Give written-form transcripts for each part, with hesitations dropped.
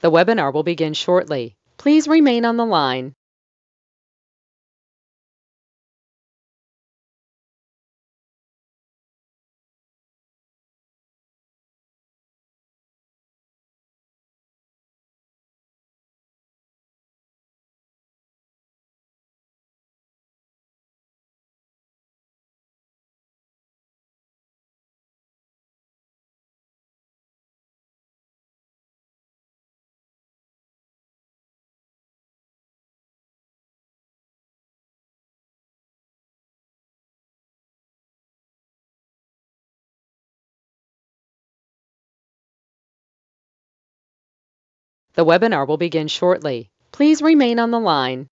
The webinar will begin shortly. Please remain on the line. The webinar will begin shortly. Please remain on the line.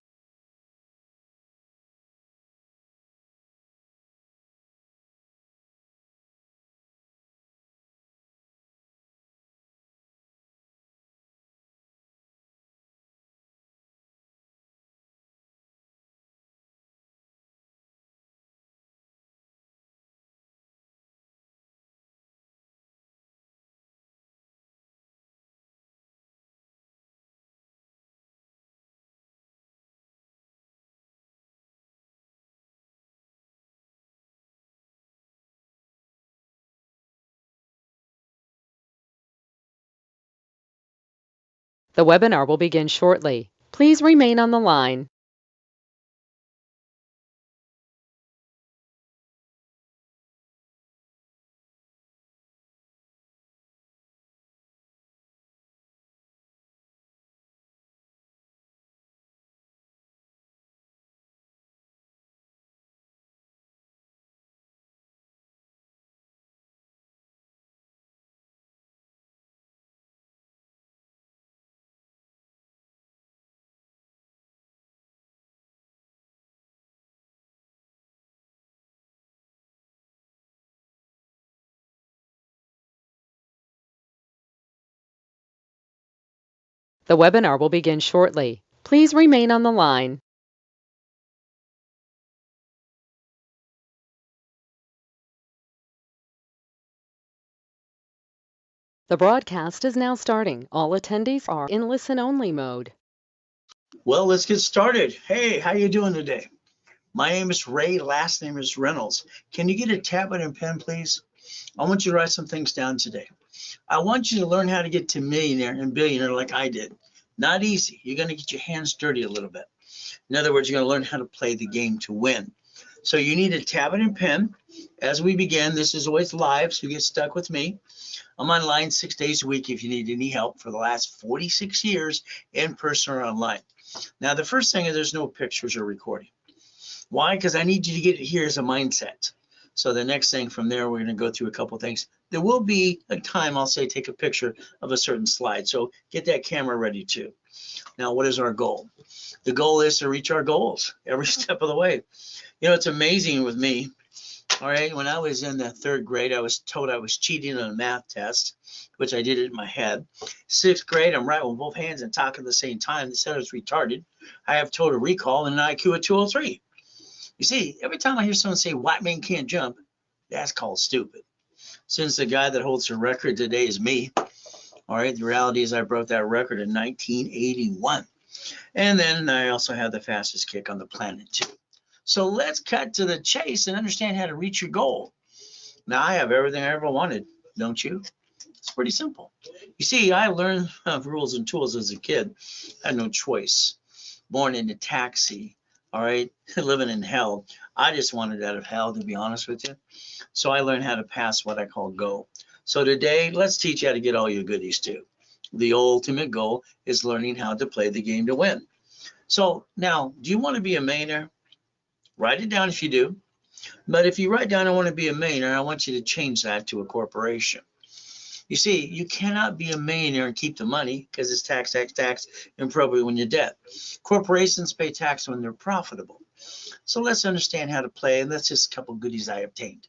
The webinar will begin shortly. Please remain on the line. The webinar will begin shortly. Please remain on the line. The broadcast is now starting. All attendees are in listen-only mode. Well, let's get started. Hey, how you doing today? My name is Ray. Last name is Reynolds. Can you get a tablet and pen, please? I want you to write some things down today. I want you to learn how to get to millionaire and billionaire like I did. Not easy. You're going to get your hands dirty a little bit. In other words, you're going to learn how to play the game to win. So you need a tablet and pen. As we begin, this is always live, so you get stuck with me. I'm online 6 days a week if you need any help for the last 46 years, in person or online. Now, the first thing is there's no pictures or recording. Why? Because I need you to get it here as a mindset. So the next thing from there, we're going to go through a couple things. There will be a time I'll say take a picture of a certain slide. So get that camera ready too. Now, what is our goal? The goal is to reach our goals every step of the way. You know, it's amazing with me. All right, when I was in the 3rd grade, I was told I was cheating on a math test, which I did it in my head. 6th grade, I'm writing with both hands and talking at the same time. They said I was retarded. I have total recall and an IQ of 203. You see, every time I hear someone say white man can't jump, that's called stupid. Since the guy that holds the record today is me, all right, the reality is I broke that record in 1981. And then I also have the fastest kick on the planet too. So let's cut to the chase and understand how to reach your goal. Now, I have everything I ever wanted, don't you? It's pretty simple. You see, I learned rules and tools as a kid. I had no choice. Born in a taxi, all right, living in hell. I just wanted out of hell, to be honest with you. So I learned how to pass what I call go. So today, let's teach you how to get all your goodies too. The ultimate goal is learning how to play the game to win. So now, do you want to be a millionaire? Write it down if you do. But if you write down, I want to be a millionaire, I want you to change that to a corporation. You see, you cannot be a millionaire and keep the money because it's tax, and probably when you're dead. Corporations pay tax when they're profitable. So let's understand how to play, and that's just a couple goodies I obtained.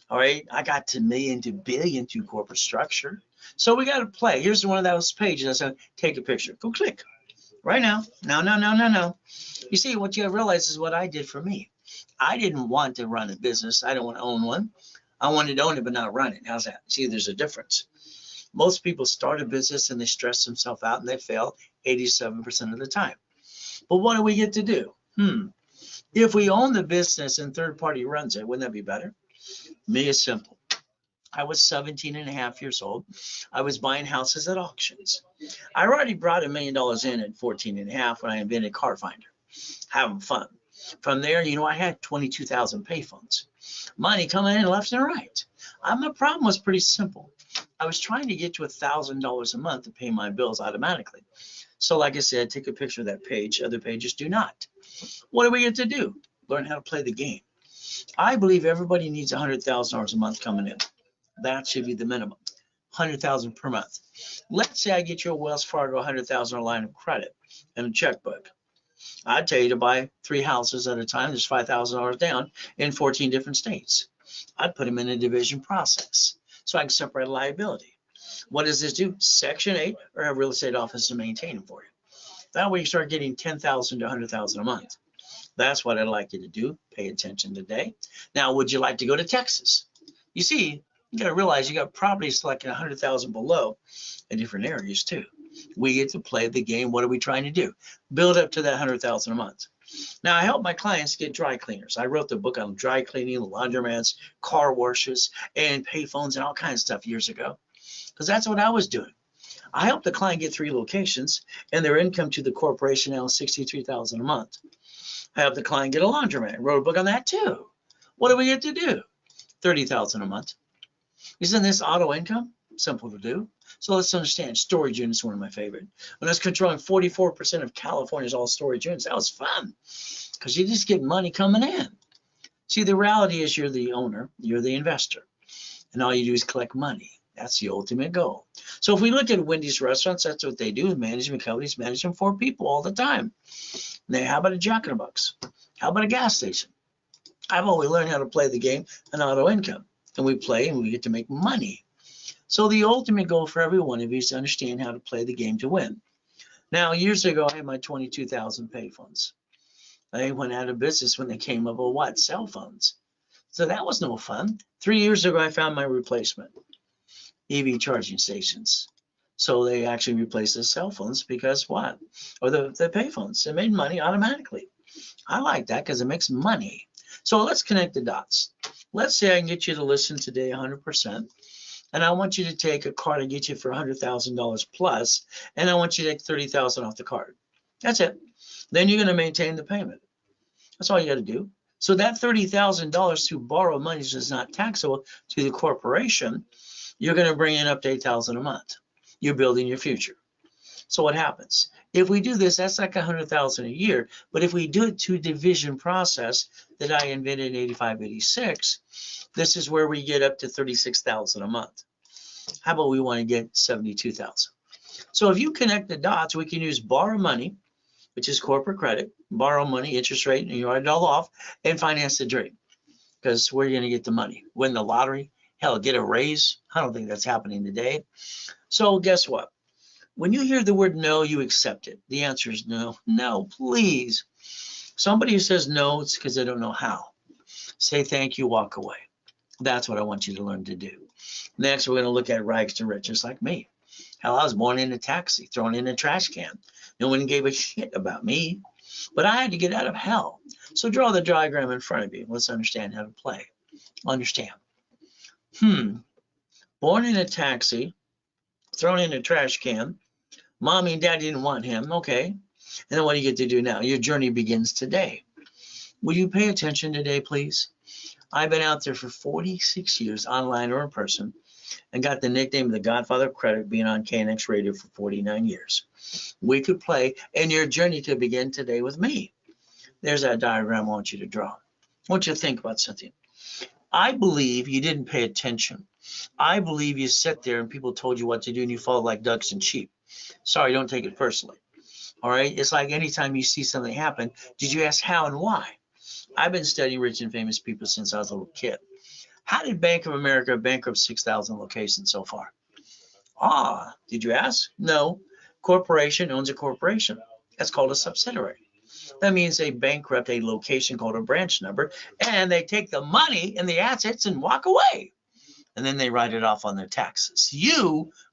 All right, I got to million to billion through corporate structure. So we got to play. Here's one of those pages. I said, take a picture. Go click. Right now. No. You see, what you realize is what I did for me. I didn't want to run a business. I don't want to own one. I wanted to own it, but not run it. How's that? See, there's a difference. Most people start a business and they stress themselves out and they fail 87% of the time. But what do we get to do? If we own the business and third party runs it, wouldn't that be better? Me, it's simple. I was 17 and a half years old. I was buying houses at auctions. I already brought $1 million in at 14 and a half when I invented Car Finder, having fun. From there, I had 22,000 payphones. Money coming in left and right. My problem was pretty simple. I was trying to get to $1,000 a month to pay my bills automatically. So like I said, take a picture of that page. Other pages do not. What do we get to do? Learn how to play the game. I believe everybody needs $100,000 a month coming in. That should be the minimum. 100,000 per month. Let's say I get you a Wells Fargo 100,000 line of credit and a checkbook. I'd tell you to buy 3 houses at a time. There's $5,000 down in 14 different states. I'd put them in a division process so I can separate liability. What does this do? Section 8 or have real estate office to maintain them for you. That way you start getting 10,000 to 100,000 a month. That's what I'd like you to do. Pay attention today. Now, would you like to go to Texas? You see, you got to realize you got properties like 100,000 below in different areas too. We get to play the game. What are we trying to do? Build up to that 100,000 a month. Now, I help my clients get dry cleaners. I wrote the book on dry cleaning, laundromats, car washes, and payphones and all kinds of stuff years ago, because that's what I was doing. I helped the client get 3 locations, and their income to the corporation now is $63,000 a month. I helped the client get a laundromat. Wrote a book on that too. What do we get to do? $30,000 a month. Isn't this auto income? Simple to do. So let's understand, storage units is one of my favorite. When I was controlling 44% of California's all storage units, that was fun because you just get money coming in. See, the reality is you're the owner, you're the investor, and all you do is collect money. That's the ultimate goal. So if we look at Wendy's restaurants, that's what they do. Management companies manage them for people all the time. How about a Jack in the Box? How about a gas station? I've always learned how to play the game and auto income. And we play and we get to make money. So the ultimate goal for every one of you is to understand how to play the game to win. Now, years ago, I had my 22,000 payphones. They went out of business when they came up with what? Cell phones. So that was no fun. 3 years ago, I found my replacement, EV charging stations. So they actually replaced the cell phones because what? Or the payphones. It made money automatically. I like that because it makes money. So let's connect the dots. Let's say I can get you to listen today 100%, and I want you to take a card and get you for $100,000 plus, and I want you to take $30,000 off the card. That's it. Then you're going to maintain the payment. That's all you got to do. So that $30,000 to borrow money is not taxable to the corporation. You're going to bring in up to $8,000 a month. You're building your future. So what happens? If we do this, that's like $100,000 a year. But if we do it to division process that I invented in 85, 86, this is where we get up to $36,000 a month. How about we want to get $72,000? So if you connect the dots, we can use borrow money, which is corporate credit, borrow money, interest rate, and you write it all off, and finance the dream. Because where are you going to get the money? Win the lottery? Hell, get a raise? I don't think that's happening today. So guess what? When you hear the word no, you accept it. The answer is no. No, please. Somebody who says no, it's because they don't know how. Say thank you, walk away. That's what I want you to learn to do. Next, we're going to look at rags to riches like me. Hell, I was born in a taxi, thrown in a trash can. No one gave a shit about me, but I had to get out of hell. So draw the diagram in front of you. Let's understand how to play. Understand. Born in a taxi, thrown in a trash can. Mommy and daddy didn't want him. Okay. And then what do you get to do now? Your journey begins today. Will you pay attention today, please? I've been out there for 46 years, online or in person, and got the nickname of the Godfather of Credit, being on KNX Radio for 49 years. We could play, and your journey could begin today with me. There's that diagram I want you to draw. I want you to think about something. I believe you didn't pay attention. I believe you sat there and people told you what to do and you followed like ducks and sheep. Sorry, don't take it personally. All right. It's like anytime you see something happen, did you ask how and why? I've been studying rich and famous people since I was a little kid. How did Bank of America bankrupt 6,000 locations so far? Did you ask? No. Corporation owns a corporation. That's called a subsidiary. That means they bankrupt a location called a branch number, and they take the money and the assets and walk away. and then they write it off on their taxes.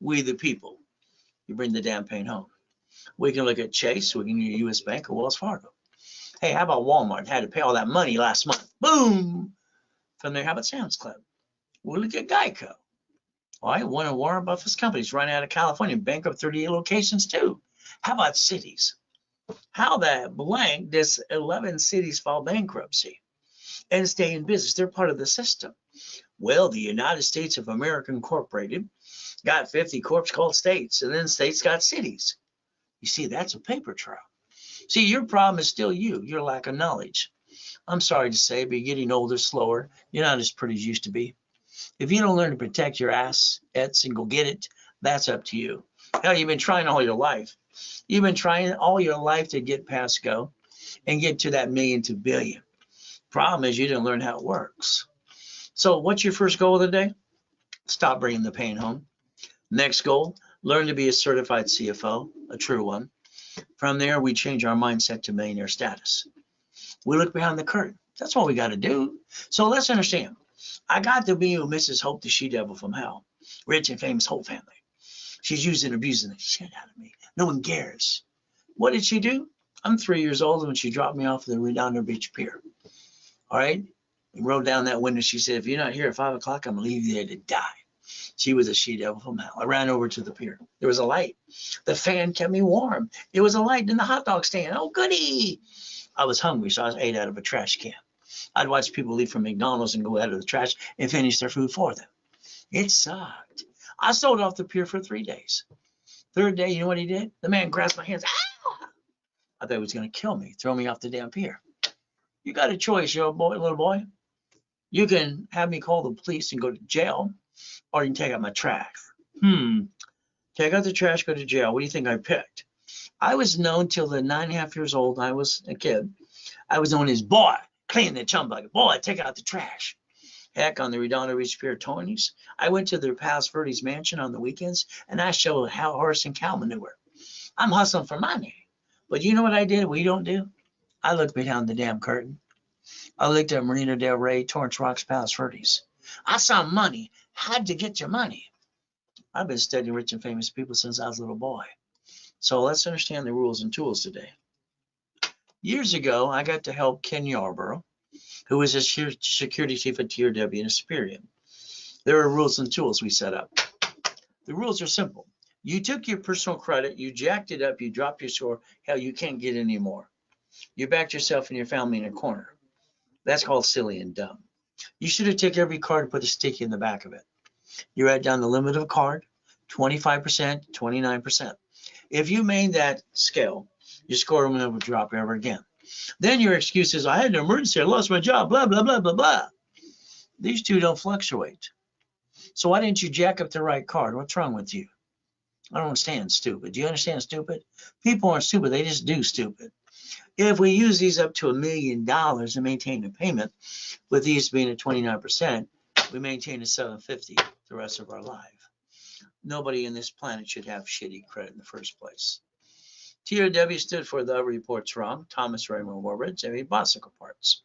We the people, you bring the damn pain home. We can look at Chase, we can use US Bank or Wells Fargo. Hey, how about Walmart? Had to pay all that money last month. Boom! From there, how about Sam's Club? We'll look at Geico. All right, one of Warren Buffett's companies running out of California, bankrupt 38 locations too. How about cities? How the blank does 11 cities file bankruptcy and stay in business? They're part of the system. Well, the United States of America Incorporated got 50 corps called states, and then states got cities. You see, that's a paper trail. See, your problem is still your lack of knowledge. I'm sorry to say, but you're getting older, slower. You're not as pretty as you used to be. If you don't learn to protect your assets and go get it, that's up to you. Hell, you've been trying all your life. You've been trying all your life to get past go and get to that million to billion. Problem is you didn't learn how it works. So what's your first goal of the day? Stop bringing the pain home. Next goal, learn to be a certified CFO, a true one. From there, we change our mindset to millionaire status. We look behind the curtain. That's what we got to do. So let's understand. I got to be with Mrs. Hope, the she-devil from hell. Rich and famous whole family. She's using and abusing the shit out of me. No one cares. What did she do? I'm 3 years old when she dropped me off at the Redondo Beach Pier. All right? And rolled down that window. She said, if you're not here at 5 o'clock, I'm going to leave you there to die. She was a she-devil from hell. I ran over to the pier. There was a light. The fan kept me warm. There was a light in the hot dog stand. Oh, goody. I was hungry, so I ate out of a trash can. I'd watch people leave from McDonald's and go out of the trash and finish their food for them. It sucked. I sold off the pier for 3 days. Third day, you know what he did? The man grasped my hands. Ow! I thought he was going to kill me, throw me off the damn pier. You got a choice, little boy. You can have me call the police and go to jail, or you can take out my trash. Take out the trash, go to jail. What do you think I picked? I was known till the 9.5 years old. I was a kid. I was known as boy, clean the chum bucket. Boy, take out the trash. Heck, on the Redondo Beach Pier 20s, I went to their Palos Verdes mansion on the weekends, and I showed how horse and cow manure. I'm hustling for money. But you know what I did? We don't do? I looked behind the damn curtain. I looked at Marina Del Rey, Torrance Rocks, Palos Verdes. I saw money. How'd you get your money? I've been studying rich and famous people since I was a little boy. So let's understand the rules and tools today. Years ago, I got to help Ken Yarborough, who was a security chief at TRW in Experian. There are rules and tools we set up. The rules are simple. You took your personal credit, you jacked it up, you dropped your score. Hell, you can't get any more. You backed yourself and your family in a corner. That's called silly and dumb. You should have taken every card and put a sticky in the back of it. You write down the limit of a card, 25%, 29%. If you made that scale, your score will never drop ever again. Then your excuse is, I had an emergency, I lost my job, blah, blah, blah, blah, blah. These two don't fluctuate. So why didn't you jack up the right card? What's wrong with you? I don't understand stupid. Do you understand stupid? People aren't stupid, they just do stupid. If we use these up to $1 million and maintain the payment, with these being at 29%, we maintain a 750 the rest of our life. Nobody in this planet should have shitty credit in the first place. TRW stood for the reports wrong, Thomas Raymond Warridge, and Bosicle parts.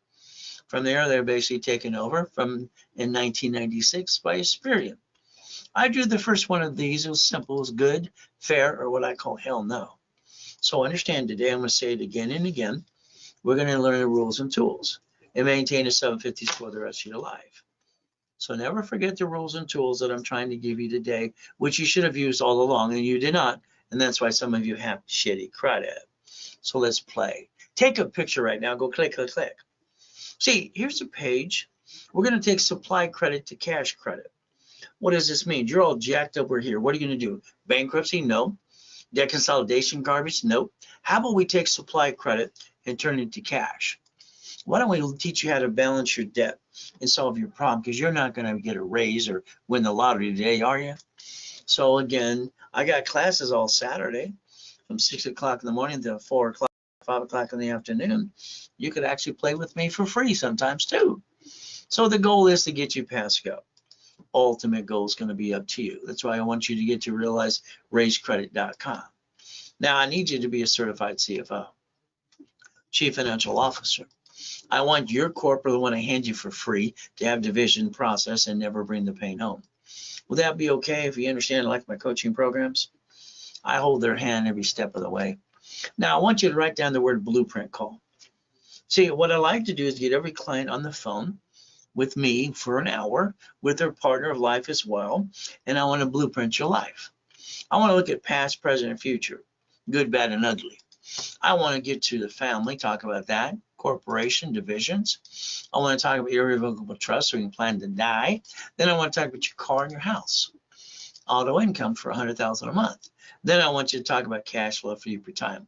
From there, they're basically taken over in 1996 by Experian. I drew the first one of these. It was simple, it was good, fair, or what I call hell no. So understand today, I'm going to say it again and again. We're going to learn the rules and tools and maintain a 750 score the rest of your life. So never forget the rules and tools that I'm trying to give you today, which you should have used all along, and you did not. And that's why some of you have shitty credit. So let's play. Take a picture right now. Go click, click, click. See, here's a page. We're going to take supply credit to cash credit. What does this mean? You're all jacked up over here. What are you going to do? Bankruptcy? No. Debt consolidation garbage? Nope. How about we take supply credit and turn it into cash? Why don't we teach you how to balance your debt and solve your problem? Because you're not going to get a raise or win the lottery today, are you? So again, I got classes all Saturday from 6 o'clock in the morning to 4 o'clock, 5 o'clock in the afternoon. You could actually play with me for free sometimes too. So the goal is to get you past go. Ultimate goal is going to be up to you. That's why I want you to get to realize raisecredit.com. Now I need you to be a certified CFO, Chief Financial Officer. I want your corp or the one I hand you for free to have division process and never bring the pain home. Will that be okay if you understand and like my coaching programs? I hold their hand every step of the way. Now, I want you to write down the word blueprint call. See, what I like to do is get every client on the phone with me for an hour, with their partner of life as well, and I want to blueprint your life. I want to look at past, present, and future, good, bad, and ugly. I want to get to the family, talk about that, corporation, divisions. I want to talk about irrevocable trust so you can plan to die. Then I want to talk about your car and your house, auto income for $100,000 a month. Then I want you to talk about cash flow for you per time.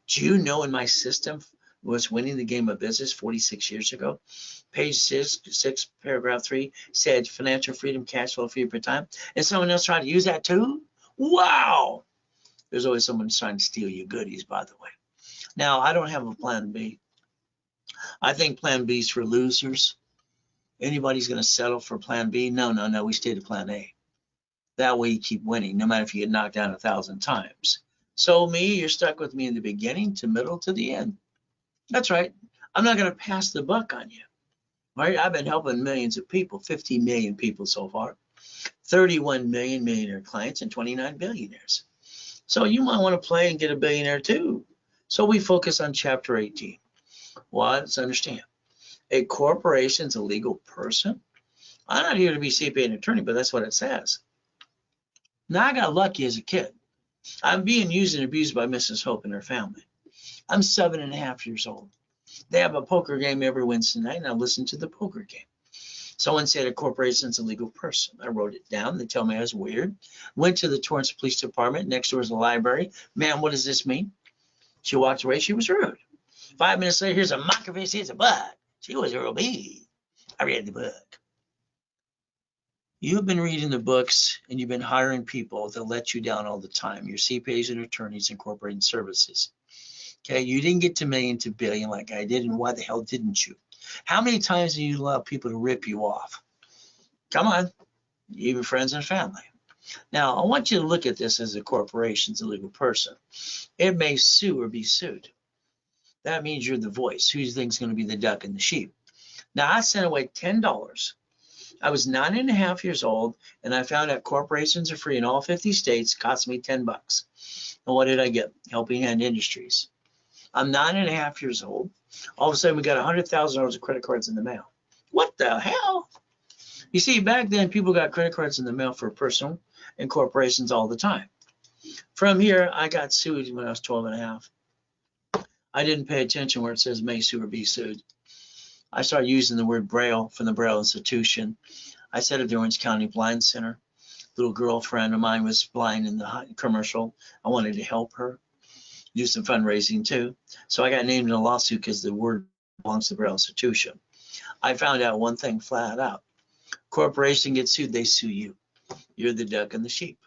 Do you know in my system was winning the game of business 46 years ago? Page 6, paragraph 3 said financial freedom, cash flow for you per time. And someone else tried to use that too? Wow. There's always someone trying to steal your goodies, by the way. Now, I don't have a plan B. I think plan B is for losers. Anybody's going to settle for plan B? No, no, no. We stay to plan A. That way you keep winning, no matter if you get knocked down 1,000 times. So me, you're stuck with me in the beginning to middle to the end. That's right. I'm not going to pass the buck on you. Right? I've been helping millions of people, 50 million people so far, 31 million millionaire clients, and 29 billionaires. So you might want to play and get a billionaire too. So we focus on chapter 18. Well, let's understand. A corporation is a legal person. I'm not here to be CPA and attorney, but that's what it says. Now, I got lucky as a kid. I'm being used and abused by Mrs. Hope and her family. I'm 7.5 years old. They have a poker game every Wednesday night, and I listen to the poker game. Someone said a corporation is a legal person. I wrote it down. They tell me I was weird. Went to the Torrance Police Department. Next door is a library. Ma'am, what does this mean? She walked away. She was rude. 5 minutes later, here's a microfiche. Here's a bug. She was real big. I read the book. You've been reading the books, and you've been hiring people that let you down all the time. Your CPAs and attorneys and corporate services. Okay, you didn't get to million to billion like I did, and why the hell didn't you? How many times do you allow people to rip you off? Come on, even friends and family. Now, I want you to look at this as a corporation, as a legal person. It may sue or be sued. That means you're the voice. Who do you think is going to be the duck and the sheep? Now, I sent away $10. I was 9.5 years old, and I found out corporations are free in all 50 states. Cost me $10. And what did I get? Helping Hand Industries. I'm 9.5 years old. All of a sudden, we got $100,000 of credit cards in the mail. What the hell? You see, back then, people got credit cards in the mail for personal and corporations all the time. From here, I got sued when I was 12.5. I didn't pay attention where it says may sue or be sued. I started using the word Braille from the Braille Institution. I set up the Orange County Blind Center. A little girlfriend of mine was blind in the commercial. I wanted to help her. Do some fundraising too. So I got named in a lawsuit because the word belongs to the Braille Institution. I found out one thing flat out. Corporation gets sued, they sue you. You're the duck and the sheep.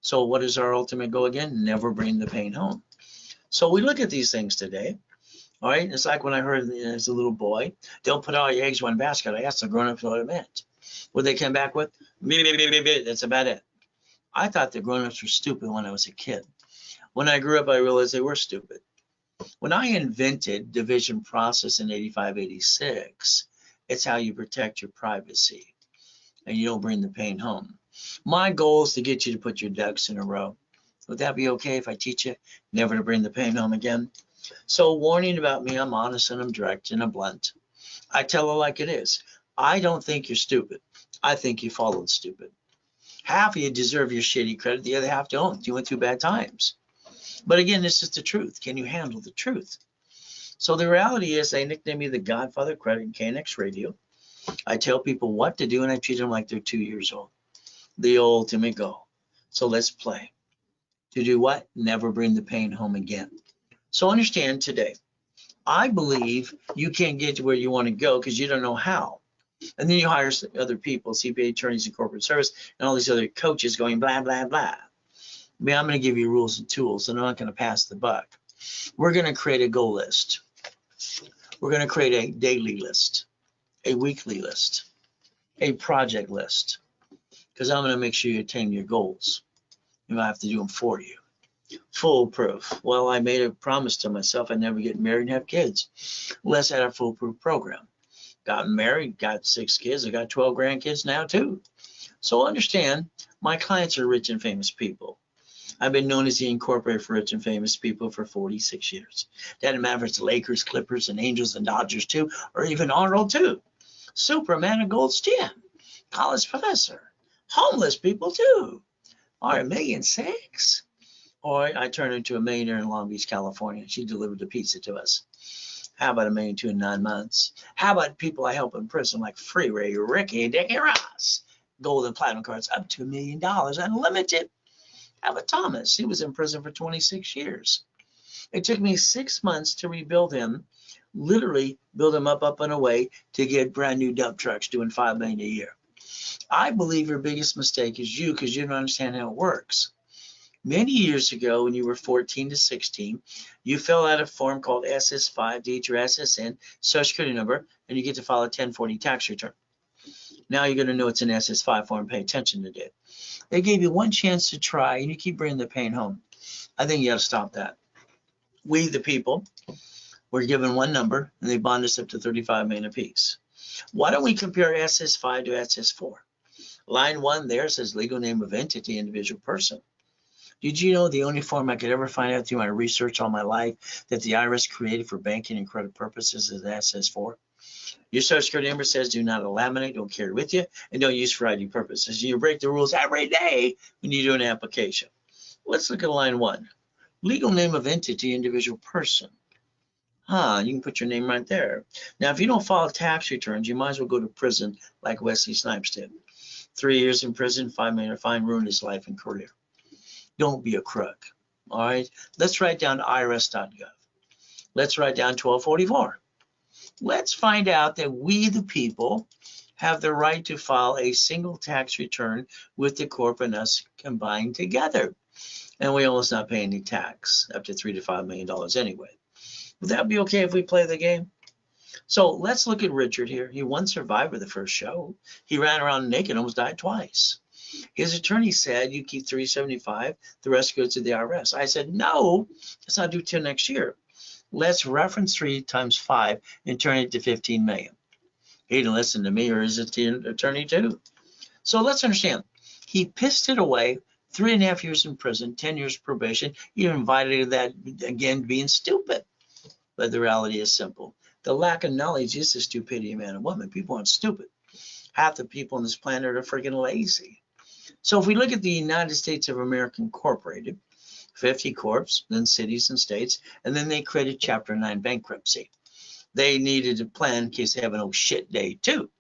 So what is our ultimate goal again? Never bring the pain home. So we look at these things today. All right, it's like when I heard as a little boy, don't put all your eggs in one basket. I asked the grown-ups what it meant. What they came back with? That's about it. I thought the grown-ups were stupid when I was a kid. When I grew up, I realized they were stupid. When I invented division process in 85, 86, it's how you protect your privacy and you don't bring the pain home. My goal is to get you to put your ducks in a row. Would that be okay if I teach you never to bring the pain home again? So warning about me, I'm honest and I'm direct and I'm blunt. I tell it like it is. I don't think you're stupid. I think you followed stupid. Half of you deserve your shitty credit. The other half don't. You went through bad times. But again, this is the truth. Can you handle the truth? So the reality is they nickname me the Godfather Credit in KNX Radio. I tell people what to do and I treat them like they're 2 years old. The ultimate goal. So let's play. To do what? Never bring the pain home again. So understand today, I believe you can't get to where you want to go because you don't know how. And then you hire other people, CPA attorneys and corporate service, and all these other coaches going blah, blah, blah. I mean, I'm going to give you rules and tools, and I'm not going to pass the buck. We're going to create a goal list. We're going to create a daily list, a weekly list, a project list, because I'm going to make sure you attain your goals. You might have to do them for you. Foolproof. Well, I made a promise to myself I'd never get married and have kids. Let's add a foolproof program. Got married, got 6 kids, I got 12 grandkids now too. So understand, my clients are rich and famous people. I've been known as the incorporator for rich and famous people for 46 years. Doesn't matter if it's Lakers, Clippers, and Angels and Dodgers too, or even Arnold too. Superman and Gold's Gym, college professor, homeless people too. All right, $1,600,000. Or I turned into a millionaire in Long Beach, California. She delivered the pizza to us. How about $1,200,000 in 9 months? How about people I help in prison like Freeway, Ricky, Dickie Ross? Gold and platinum cards up to $1 million, unlimited. How about Thomas? He was in prison for 26 years. It took me 6 months to rebuild him, literally build him up and away to get brand new dump trucks doing $5 million a year. I believe your biggest mistake is you because you don't understand how it works. Many years ago, when you were 14 to 16, you fill out a form called SS5 to get your SSN, Social Security number, and you get to file a 1040 tax return. Now you're going to know it's an SS5 form. Pay attention to it. They gave you one chance to try, and you keep bringing the pain home. I think you got to stop that. We, the people, were given one number, and they bond us up to $35 million apiece. Why don't we compare SS5 to SS4? Line 1 there says legal name of entity, individual person. Did you know the only form I could ever find out through my research all my life that the IRS created for banking and credit purposes is SS4? Your Social Security number says do not laminate, don't carry with you, and don't use for ID purposes. You break the rules every day when you do an application. Let's look at line 1. Legal name of entity, individual person. You can put your name right there. Now, if you don't file tax returns, you might as well go to prison like Wesley Snipes did. 3 years in prison, $5 million fine, ruined his life and career. Don't be a crook. All right. Let's write down irs.gov. Let's write down 1244. Let's find out that we, the people, have the right to file a single tax return with the corp and us combined together. And we almost not pay any tax, up to $3 to $5 million anyway. Would that be okay if we play the game? So let's look at Richard here. He won Survivor the first show. He ran around naked, almost died twice. His attorney said, you keep $375, the rest goes to the IRS. I said, no, let's not do it till next year. Let's reference 3 times 5 and turn it to 15 million. He didn't listen to me or his attorney too. So let's understand, he pissed it away, 3.5 years in prison, 10 years probation. He invited that again being stupid. But the reality is simple. The lack of knowledge is the stupidity of man and woman. People aren't stupid. Half the people on this planet are freaking lazy. So if we look at the United States of America Incorporated, 50 corps, then cities and states, and then they created Chapter 9 bankruptcy. They needed a plan in case they have an oh shit day too.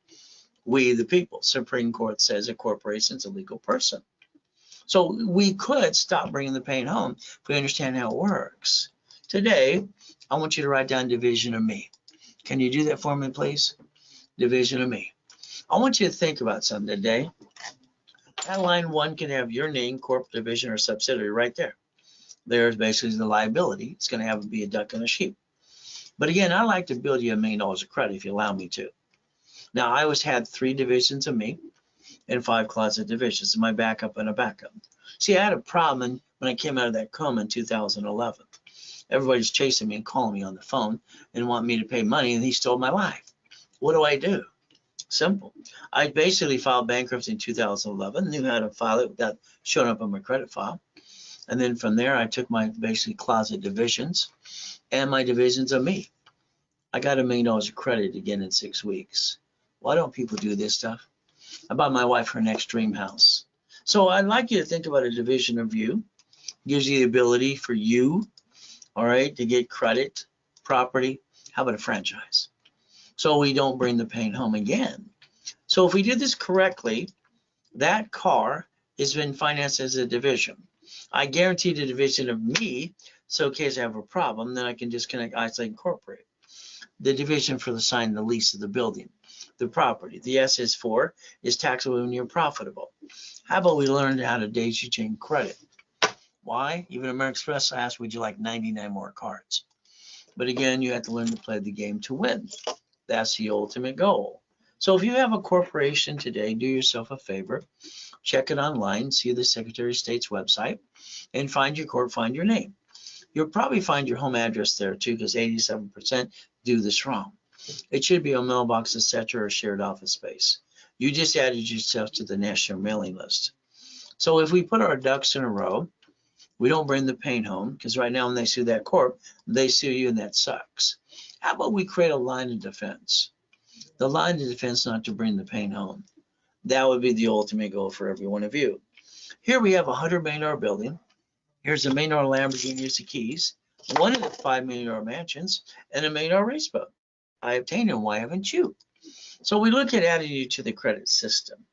We, the people, Supreme Court says a corporation is a legal person. So we could stop bringing the pain home if we understand how it works. Today, I want you to write down division of me. Can you do that for me, please? Division of me. I want you to think about something today. That line 1 can have your name, corporate division, or subsidiary right there. There's basically the liability. It's going to have to be a duck and a sheep. But again, I like to build you $1 million of credit if you allow me to. Now, I always had 3 divisions of me and 5 closet divisions, my backup and a backup. See, I had a problem when I came out of that coma in 2011. Everybody's chasing me and calling me on the phone and want me to pay money, and he stole my life. What do? Simple. I basically filed bankruptcy in 2011, knew how to file it without showing up on my credit file. And then from there, I took my basically closet divisions and my divisions of me. I got $1 million of credit again in 6 weeks. Why don't people do this stuff? I bought my wife her next dream house. So I'd like you to think about a division of you. It gives you the ability for you, all right, to get credit, property. How about a franchise? So we don't bring the pain home again. So if we do this correctly, that car has been financed as a division. I guarantee the division of me, so in case I have a problem, then I can disconnect, isolate, incorporate. The division for the sign, the lease of the building, the property. The SS4 is taxable when you're profitable. How about we learn how to daisy chain credit? Why? Even American Express asked, would you like 99 more cards? But again, you have to learn to play the game to win. That's the ultimate goal. So if you have a corporation today, do yourself a favor, check it online, see the Secretary of State's website, and find your corp, find your name. You'll probably find your home address there too, because 87% do this wrong. It should be a mailbox, etc., or shared office space. You just added yourself to the national mailing list. So if we put our ducks in a row, we don't bring the pain home, because right now when they sue that corp, they sue you, and that sucks. How about we create a line of defense? The line of defense not to bring the pain home. That would be the ultimate goal for every one of you. Here we have a $100 million building. Here's a $1 million Lamborghini, here's the keys. One of the $5 million mansions and a $1 million race boat. I obtained them, why haven't you? So we look at adding you to the credit system.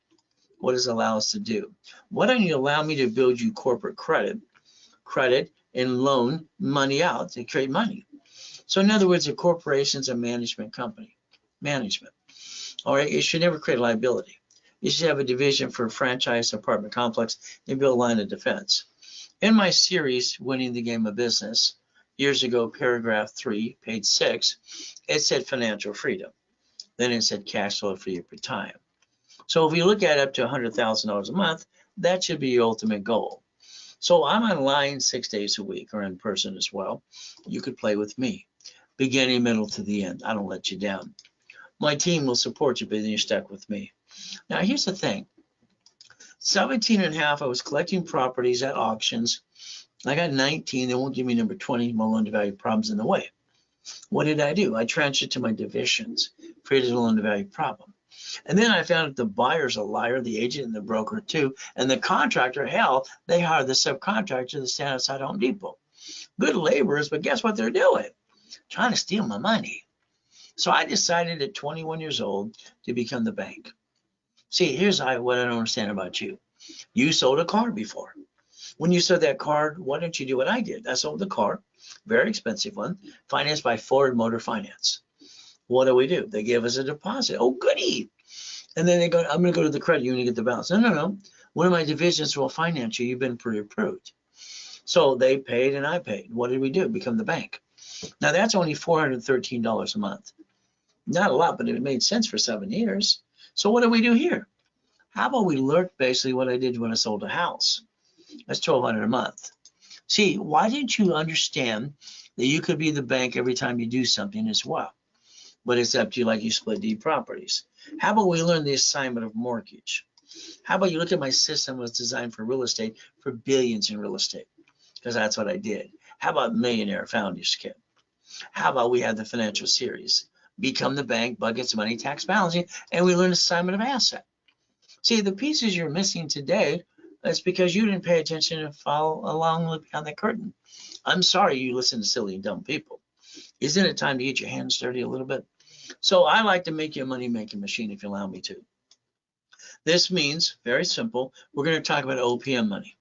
What does it allow us to do? Why don't you allow me to build you corporate credit and loan money out to create money? So in other words, a corporation's a management company. Management. All right, it should never create liability. You should have a division for a franchise apartment complex and build a line of defense. In my series, Winning the Game of Business, years ago, paragraph 3, page 6, it said financial freedom. Then it said cash flow for your time. So if we look at up to $100,000 a month, that should be your ultimate goal. So I'm online 6 days a week or in person as well. You could play with me, beginning, middle to the end. I don't let you down. My team will support you, but then you're stuck with me. Now, here's the thing. 17 and a half, I was collecting properties at auctions. I got 19. They won't give me number 20. My loan to value problems in the way. What did I do? I transferred to my divisions, created a loan to value problem. And then I found out the buyer's a liar, the agent and the broker too, and the contractor, hell, they hire the subcontractor to stand outside Home Depot. Good laborers, but guess what they're doing? Trying to steal my money. So I decided at 21 years old to become the bank. See, here's what I don't understand about you. You sold a car before. When you sold that car, why don't you do what I did? I sold the car, very expensive one, financed by Ford Motor Finance. What do? They give us a deposit. Oh, goody. And then they go, I'm going to go to the credit union and get the balance. No. One of my divisions will finance you. You've been pre-approved. So they paid and I paid. What did we do? Become the bank. Now that's only $413 a month. Not a lot, but it made sense for 7 years. So what do we do here? How about we learn basically what I did when I sold a house? That's $1,200 a month. See, why didn't you understand that you could be the bank every time you do something as well? But it's up to you, like you split deed properties. How about we learn the assignment of mortgage? How about you look at my system was designed for real estate, for billions in real estate, because that's what I did. How about Millionaire Founders Kit? How about we have the financial series? Become the bank, buckets, money, tax balancing, and we learn assignment of asset. See, the pieces you're missing today, that's because you didn't pay attention and follow along behind the curtain. I'm sorry you listen to silly and dumb people. Isn't it time to get your hands dirty a little bit? So I like to make you a money-making machine if you allow me to. This means, very simple, we're going to talk about OPM money,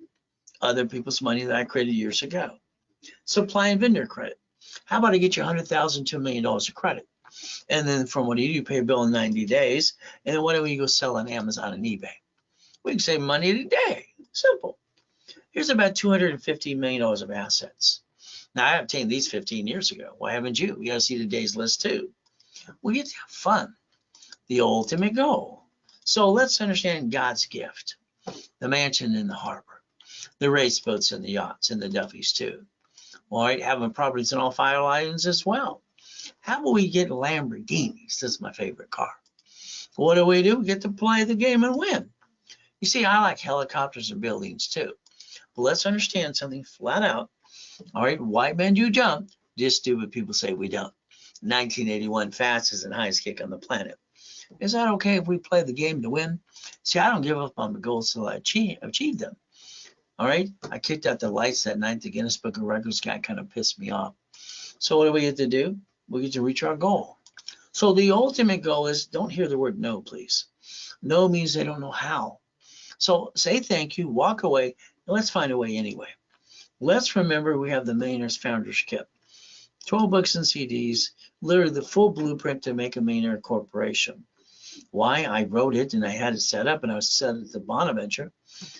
other people's money that I created years ago. Supply and vendor credit. How about I get you $100,000 to $1 million of credit? And then from what you pay a bill in 90 days, and then whatever you go sell on Amazon and eBay. We can save money today. Simple. Here's about $250 million of assets. Now, I obtained these 15 years ago. Why haven't you? You got to see today's list too. We get to have fun, the ultimate goal. So let's understand God's gift, the mansion in the harbor, the race boats and the yachts and the Duffys too. All right, having properties in all 5 islands as well. How about we get Lamborghinis? This is my favorite car. What do? We get to play the game and win. You see, I like helicopters and buildings too. But let's understand something flat out. All right, white men do jump. Just stupid people say we don't. 1981, fastest and highest kick on the planet. Is that okay if we play the game to win? See, I don't give up on the goals till I achieve them. All right, I kicked out the lights that night. The Guinness Book of Records guy kind of pissed me off. So what do we get to do? We get to reach our goal. So the ultimate goal is, don't hear the word no, please. No means they don't know how. So say thank you, walk away, and let's find a way anyway. Let's remember we have the Millionaire's Founders Kit. 12 books and CDs, literally the full blueprint to make a millionaire corporation. Why? I wrote it and I had it set up, and I was set at the Bonaventure,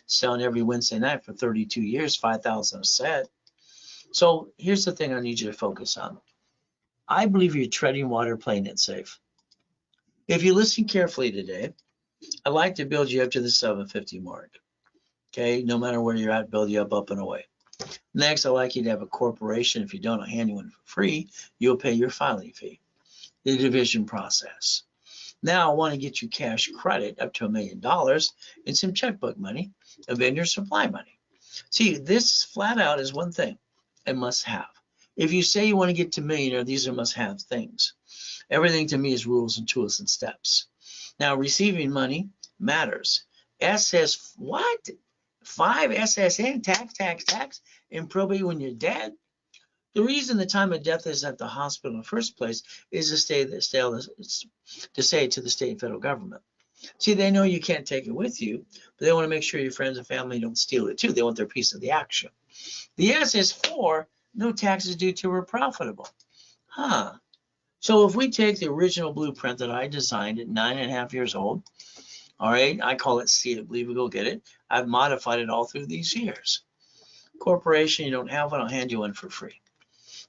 selling every Wednesday night for 32 years, 5,000 a set. So here's the thing I need you to focus on. I believe you're treading water, playing it safe. If you listen carefully today, I'd like to build you up to the 750 mark. Okay, no matter where you're at, build you up and away. Next, I'd like you to have a corporation. If you don't, I'll hand you one for free. You'll pay your filing fee, the division process. Now I want to get you cash credit up to $1 million and some checkbook money, a vendor supply money. See, this flat out is one thing, a must have. If you say you want to get to millionaire, these are must have things. Everything to me is rules and tools and steps. Now, receiving money matters. SS, what? 5 SSN, tax, and probate when you're dead? The reason the time of death is at the hospital in the first place is to say to the state and federal government. See, they know you can't take it with you, but they want to make sure your friends and family don't steal it too. They want their piece of the action. The S is for no taxes due till we're profitable. So if we take the original blueprint that I designed at 9.5 years old, all right, I call it see it, believe it, go get it. I've modified it all through these years. Corporation, you don't have one, I'll hand you one for free.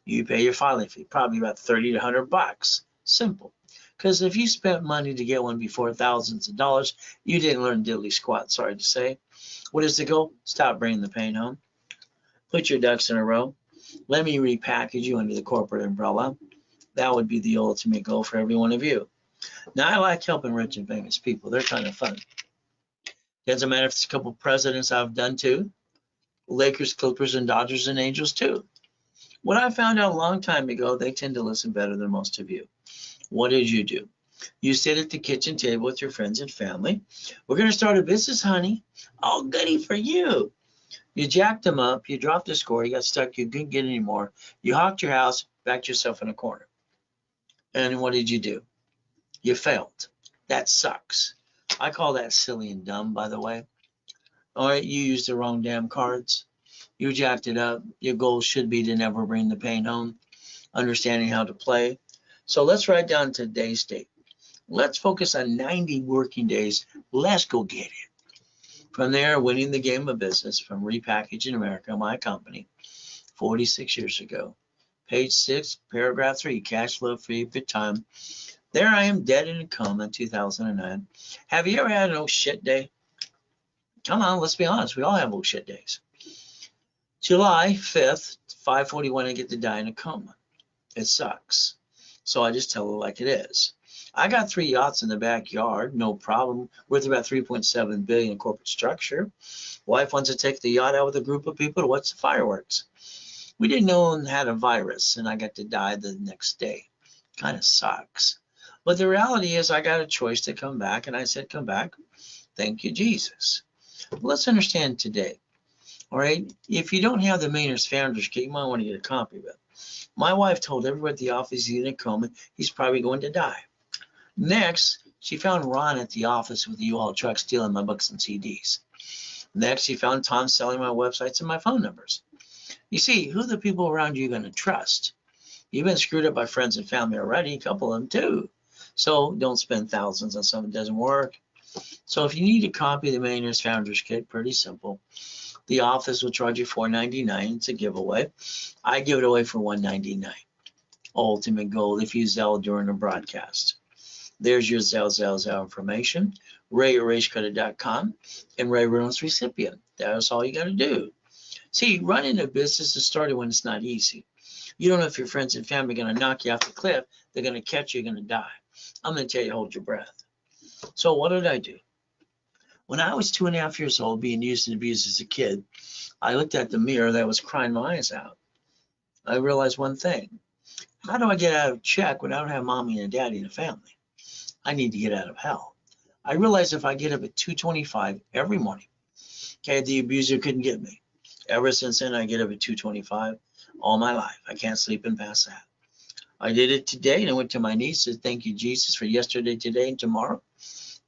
You pay your filing fee, probably about $30 to $100. Simple. Because if you spent money to get one before, thousands of dollars, you didn't learn diddly squat, sorry to say. What is the goal? Stop bringing the pain home. Put your ducks in a row. Let me repackage you under the corporate umbrella. That would be the ultimate goal for every one of you. Now, I like helping rich and famous people. They're kind of fun. Doesn't matter if it's a couple presidents I've done too. Lakers, Clippers, and Dodgers and Angels too. What I found out a long time ago, they tend to listen better than most of you. What did you do? You sit at the kitchen table with your friends and family. We're going to start a business, honey. Oh, goody for you. You jacked them up. You dropped the score. You got stuck. You couldn't get any more. You hawked your house, backed yourself in a corner. And what did you do? You failed. That sucks. I call that silly and dumb, by the way. All right, you used the wrong damn cards. You jacked it up. Your goal should be to never bring the pain home, understanding how to play. So let's write down today's date. Let's focus on 90 working days. Let's go get it. From there, winning the game of business from Repackaging America, my company, 46 years ago. Page 6, paragraph 3, cash flow free for time. There I am, dead in a coma in 2009. Have you ever had an oh shit day? Come on, let's be honest. We all have oh shit days. July 5th, 5:41, I get to die in a coma. It sucks. So I just tell it like it is. I got 3 yachts in the backyard, no problem, worth about $3.7 billion in corporate structure. Wife wants to take the yacht out with a group of people to watch the fireworks. We didn't know one had a virus, and I got to die the next day. Kind of sucks. But the reality is I got a choice to come back, and I said, come back. Thank you, Jesus. Let's understand today. All right, if you don't have the Millionaire's Founders Kit, you might want to get a copy of it. My wife told everybody at the office he's in a coma, he's probably going to die. Next, she found Ron at the office with the U-Haul truck stealing my books and CDs. Next, she found Tom selling my websites and my phone numbers. You see, who are the people around you going to trust? You've been screwed up by friends and family already, a couple of them too. So don't spend thousands on something that doesn't work. So if you need a copy of the Millionaire's Founders Kit, pretty simple. The office will charge you $4.99. It's a giveaway. I give it away for $1.99. Ultimate goal if you Zelle during the broadcast. There's your Zelle information. Ray@racecredit.com and Ray Reynolds recipient. That's all you got to do. See, running a business is started when it's not easy. You don't know if your friends and family are going to knock you off the cliff. They're going to catch you. You're going to die. I'm going to tell you, hold your breath. So what did I do? When I was 2.5 years old, being used and abused as a kid, I looked at the mirror that was crying my eyes out. I realized one thing. How do I get out of check when I don't have mommy and daddy and a family? I need to get out of hell. I realized if I get up at 2:25 every morning, okay, the abuser couldn't get me. Ever since then, I get up at 2:25 all my life. I can't sleep and pass that. I did it today, and I went to my niece and said, thank you, Jesus, for yesterday, today, and tomorrow.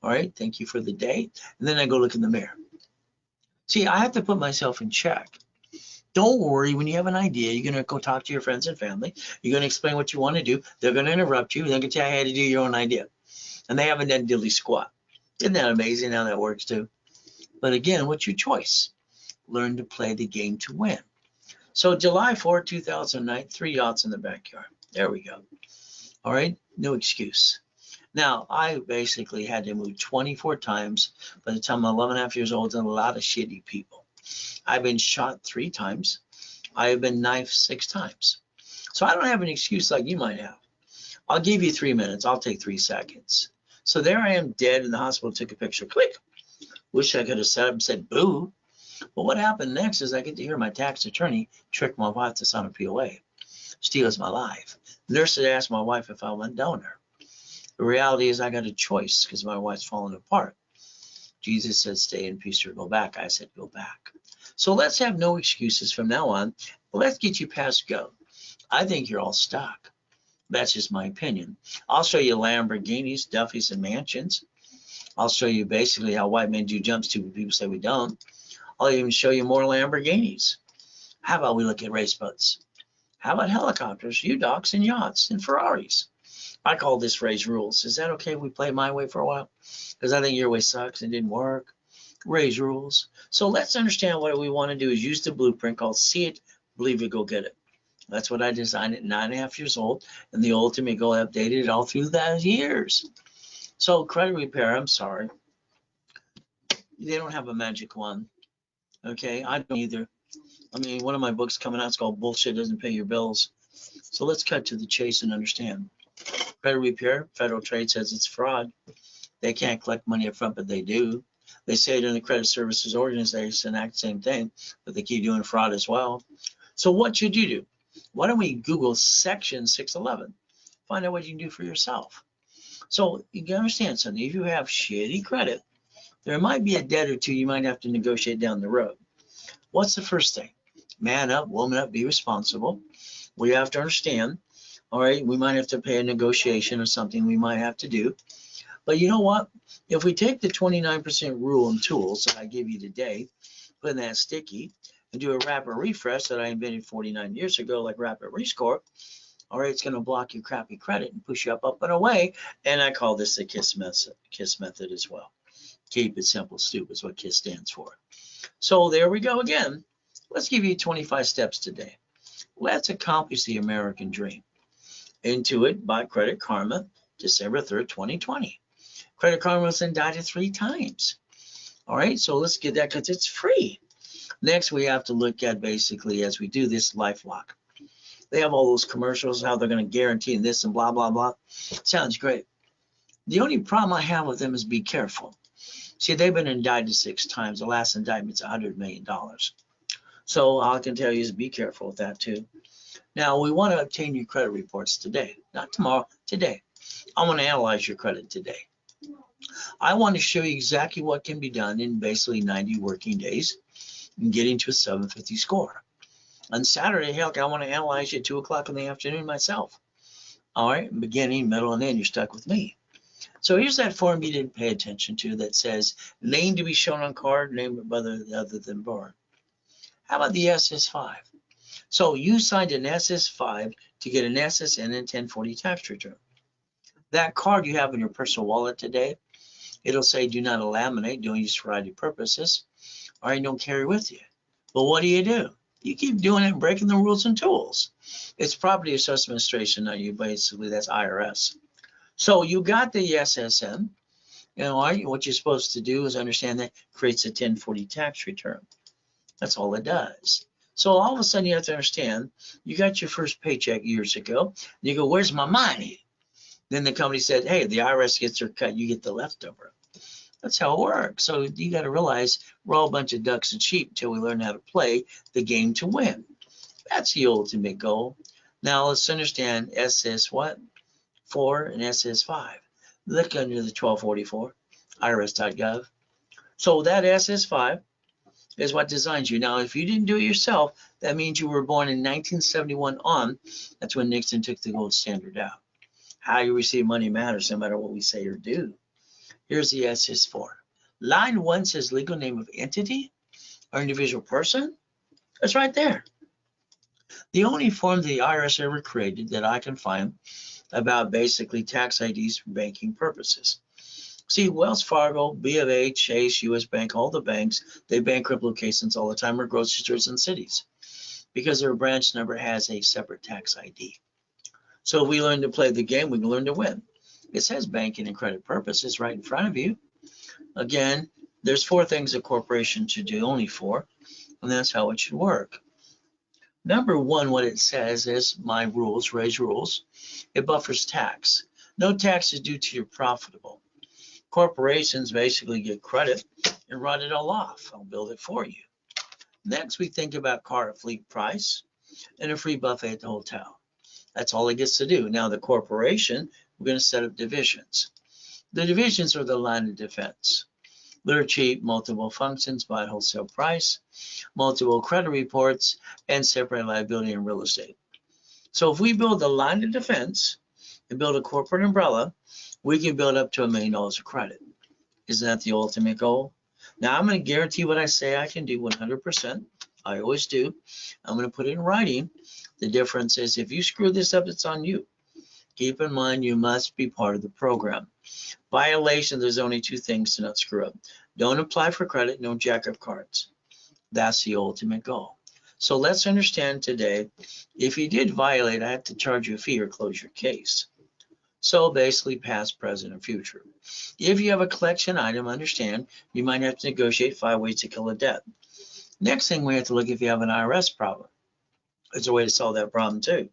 All right, thank you for the day. And then I go look in the mirror. See, I have to put myself in check. Don't worry, when you have an idea, you're going to go talk to your friends and family. You're going to explain what you want to do. They're going to interrupt you. They're going to tell you how to do your own idea. And they haven't done diddly squat. Isn't that amazing how that works too? But again, what's your choice? Learn to play the game to win. So July 4, 2009, 3 yachts in the backyard. There we go. All right, no excuse. Now, I basically had to move 24 times by the time I'm 11 and a half years old and a lot of shitty people. I've been shot 3 times. I have been knifed 6 times. So I don't have an excuse like you might have. I'll give you 3 minutes. I'll take 3 seconds. So there I am dead in the hospital, took a picture, click. Wish I could have sat up and said boo. But what happened next is I get to hear my tax attorney trick my wife to sign a POA. Steals my life. Nurse had asked my wife if I went donor. The reality is I got a choice because my wife's falling apart. Jesus said, stay in peace or go back. I said, go back. So let's have no excuses from now on. Let's get you past go. I think you're all stuck. That's just my opinion. I'll show you Lamborghinis, Duffys, and mansions. I'll show you basically how white men do jumps to when people say we don't. I'll even show you more Lamborghinis. How about we look at race boats? How about helicopters, U-Docks, and yachts, and Ferraris? I call this Ray's Rules. Is that okay if we play my way for a while? Because I think your way sucks and didn't work. Ray's Rules. So let's understand what we want to do is use the blueprint called See It, Believe It, Go Get It. That's what I designed at 9.5 years old, and the ultimate goal updated it all through those years. So credit repair, I'm sorry. They don't have a magic wand. Okay, I don't either. I mean, one of my books coming out is called Bullshit Doesn't Pay Your Bills. So let's cut to the chase and understand. Credit repair, Federal Trade says it's fraud. They can't collect money up front, but they do. They say it in the Credit Services Organization, act the same thing, but they keep doing fraud as well. So what should you do? Why don't we Google Section 611? Find out what you can do for yourself. So you can understand something. If you have shitty credit, there might be a debt or two you might have to negotiate down the road. What's the first thing? Man up, woman up, be responsible. We have to understand, all right, we might have to pay a negotiation or something we might have to do. But you know what? If we take the 29% rule and tools that I give you today, put in that sticky, and do a rapid refresh that I invented 49 years ago, like rapid rescore, all right, it's going to block your crappy credit and push you up and away. And I call this the KISS method as well. Keep it simple, stupid is what KISS stands for. So there we go again. Let's give you 25 steps today. Let's accomplish the American dream. Intuit by Credit Karma, December 3rd, 2020. Credit Karma was indicted 3 times. All right, so let's get that because it's free. Next, we have to look at basically as we do this LifeLock. They have all those commercials, how they're going to guarantee this and blah, blah, blah. Sounds great. The only problem I have with them is be careful. See, they've been indicted 6 times. The last indictment's $100 million. So all I can tell you is be careful with that too. Now, we want to obtain your credit reports today, not tomorrow, today. I want to analyze your credit today. I want to show you exactly what can be done in basically 90 working days and getting to a 750 score. On Saturday, heck, I want to analyze you at 2 o'clock in the afternoon myself. All right, beginning, middle, and end, you're stuck with me. So here's that form you didn't pay attention to that says name to be shown on card, name other than born. How about the SS5? So you signed an SS5 to get an SSN and 1040 tax return. That card you have in your personal wallet today, it'll say do not laminate, don't use for ID purposes, or you don't carry with you. But what do? You keep doing it and breaking the rules and tools. It's Property Assessment Administration, not you, basically, that's IRS. So you got the SSN, you know, what you're supposed to do is understand that creates a 1040 tax return. That's all it does. So all of a sudden you have to understand, you got your first paycheck years ago, and you go, where's my money? Then the company said, hey, the IRS gets their cut, you get the leftover. That's how it works. So you got to realize we're all a bunch of ducks and sheep until we learn how to play the game to win. That's the ultimate goal. Now let's understand SS what? 4 and SS5. Look under the 1244, irs.gov. So that SS5 is what designs you. Now, if you didn't do it yourself, that means you were born in 1971 on. That's when Nixon took the gold standard out. How you receive money matters no matter what we say or do. Here's the SS4. Line 1 says legal name of entity or individual person. That's right there. The only form the IRS ever created that I can find about basically tax IDs for banking purposes. See, Wells Fargo, B of A, Chase, US Bank, all the banks, they bankrupt locations all the time, or grocery stores in cities, because their branch number has a separate tax ID. So if we learn to play the game, we can learn to win. It says banking and credit purposes right in front of you. Again, there's 4 things a corporation should do, only 4, and that's how it should work. Number 1, what it says is my rules, Ray's rules. It buffers tax. No tax is due till you're profitable. Corporations basically get credit and write it all off. I'll build it for you. Next, we think about car fleet price and a free buffet at the hotel. That's all it gets to do. Now, the corporation, we're going to set up divisions. The divisions are the line of defense. They're cheap, multiple functions by wholesale price, multiple credit reports, and separate liability and real estate. So if we build a line of defense and build a corporate umbrella, we can build up to $1 million of credit. Isn't that the ultimate goal? Now, I'm going to guarantee what I say I can do 100%. I always do. I'm going to put it in writing. The difference is if you screw this up, it's on you. Keep in mind, you must be part of the program. Violation, there's only 2 things to not screw up. Don't apply for credit, don't jack up cards. That's the ultimate goal. So let's understand today, if you did violate, I have to charge you a fee or close your case. So basically past, present, and future. If you have a collection item, understand, you might have to negotiate 5 ways to kill a debt. Next thing we have to look if you have an IRS problem. There's a way to solve that problem too.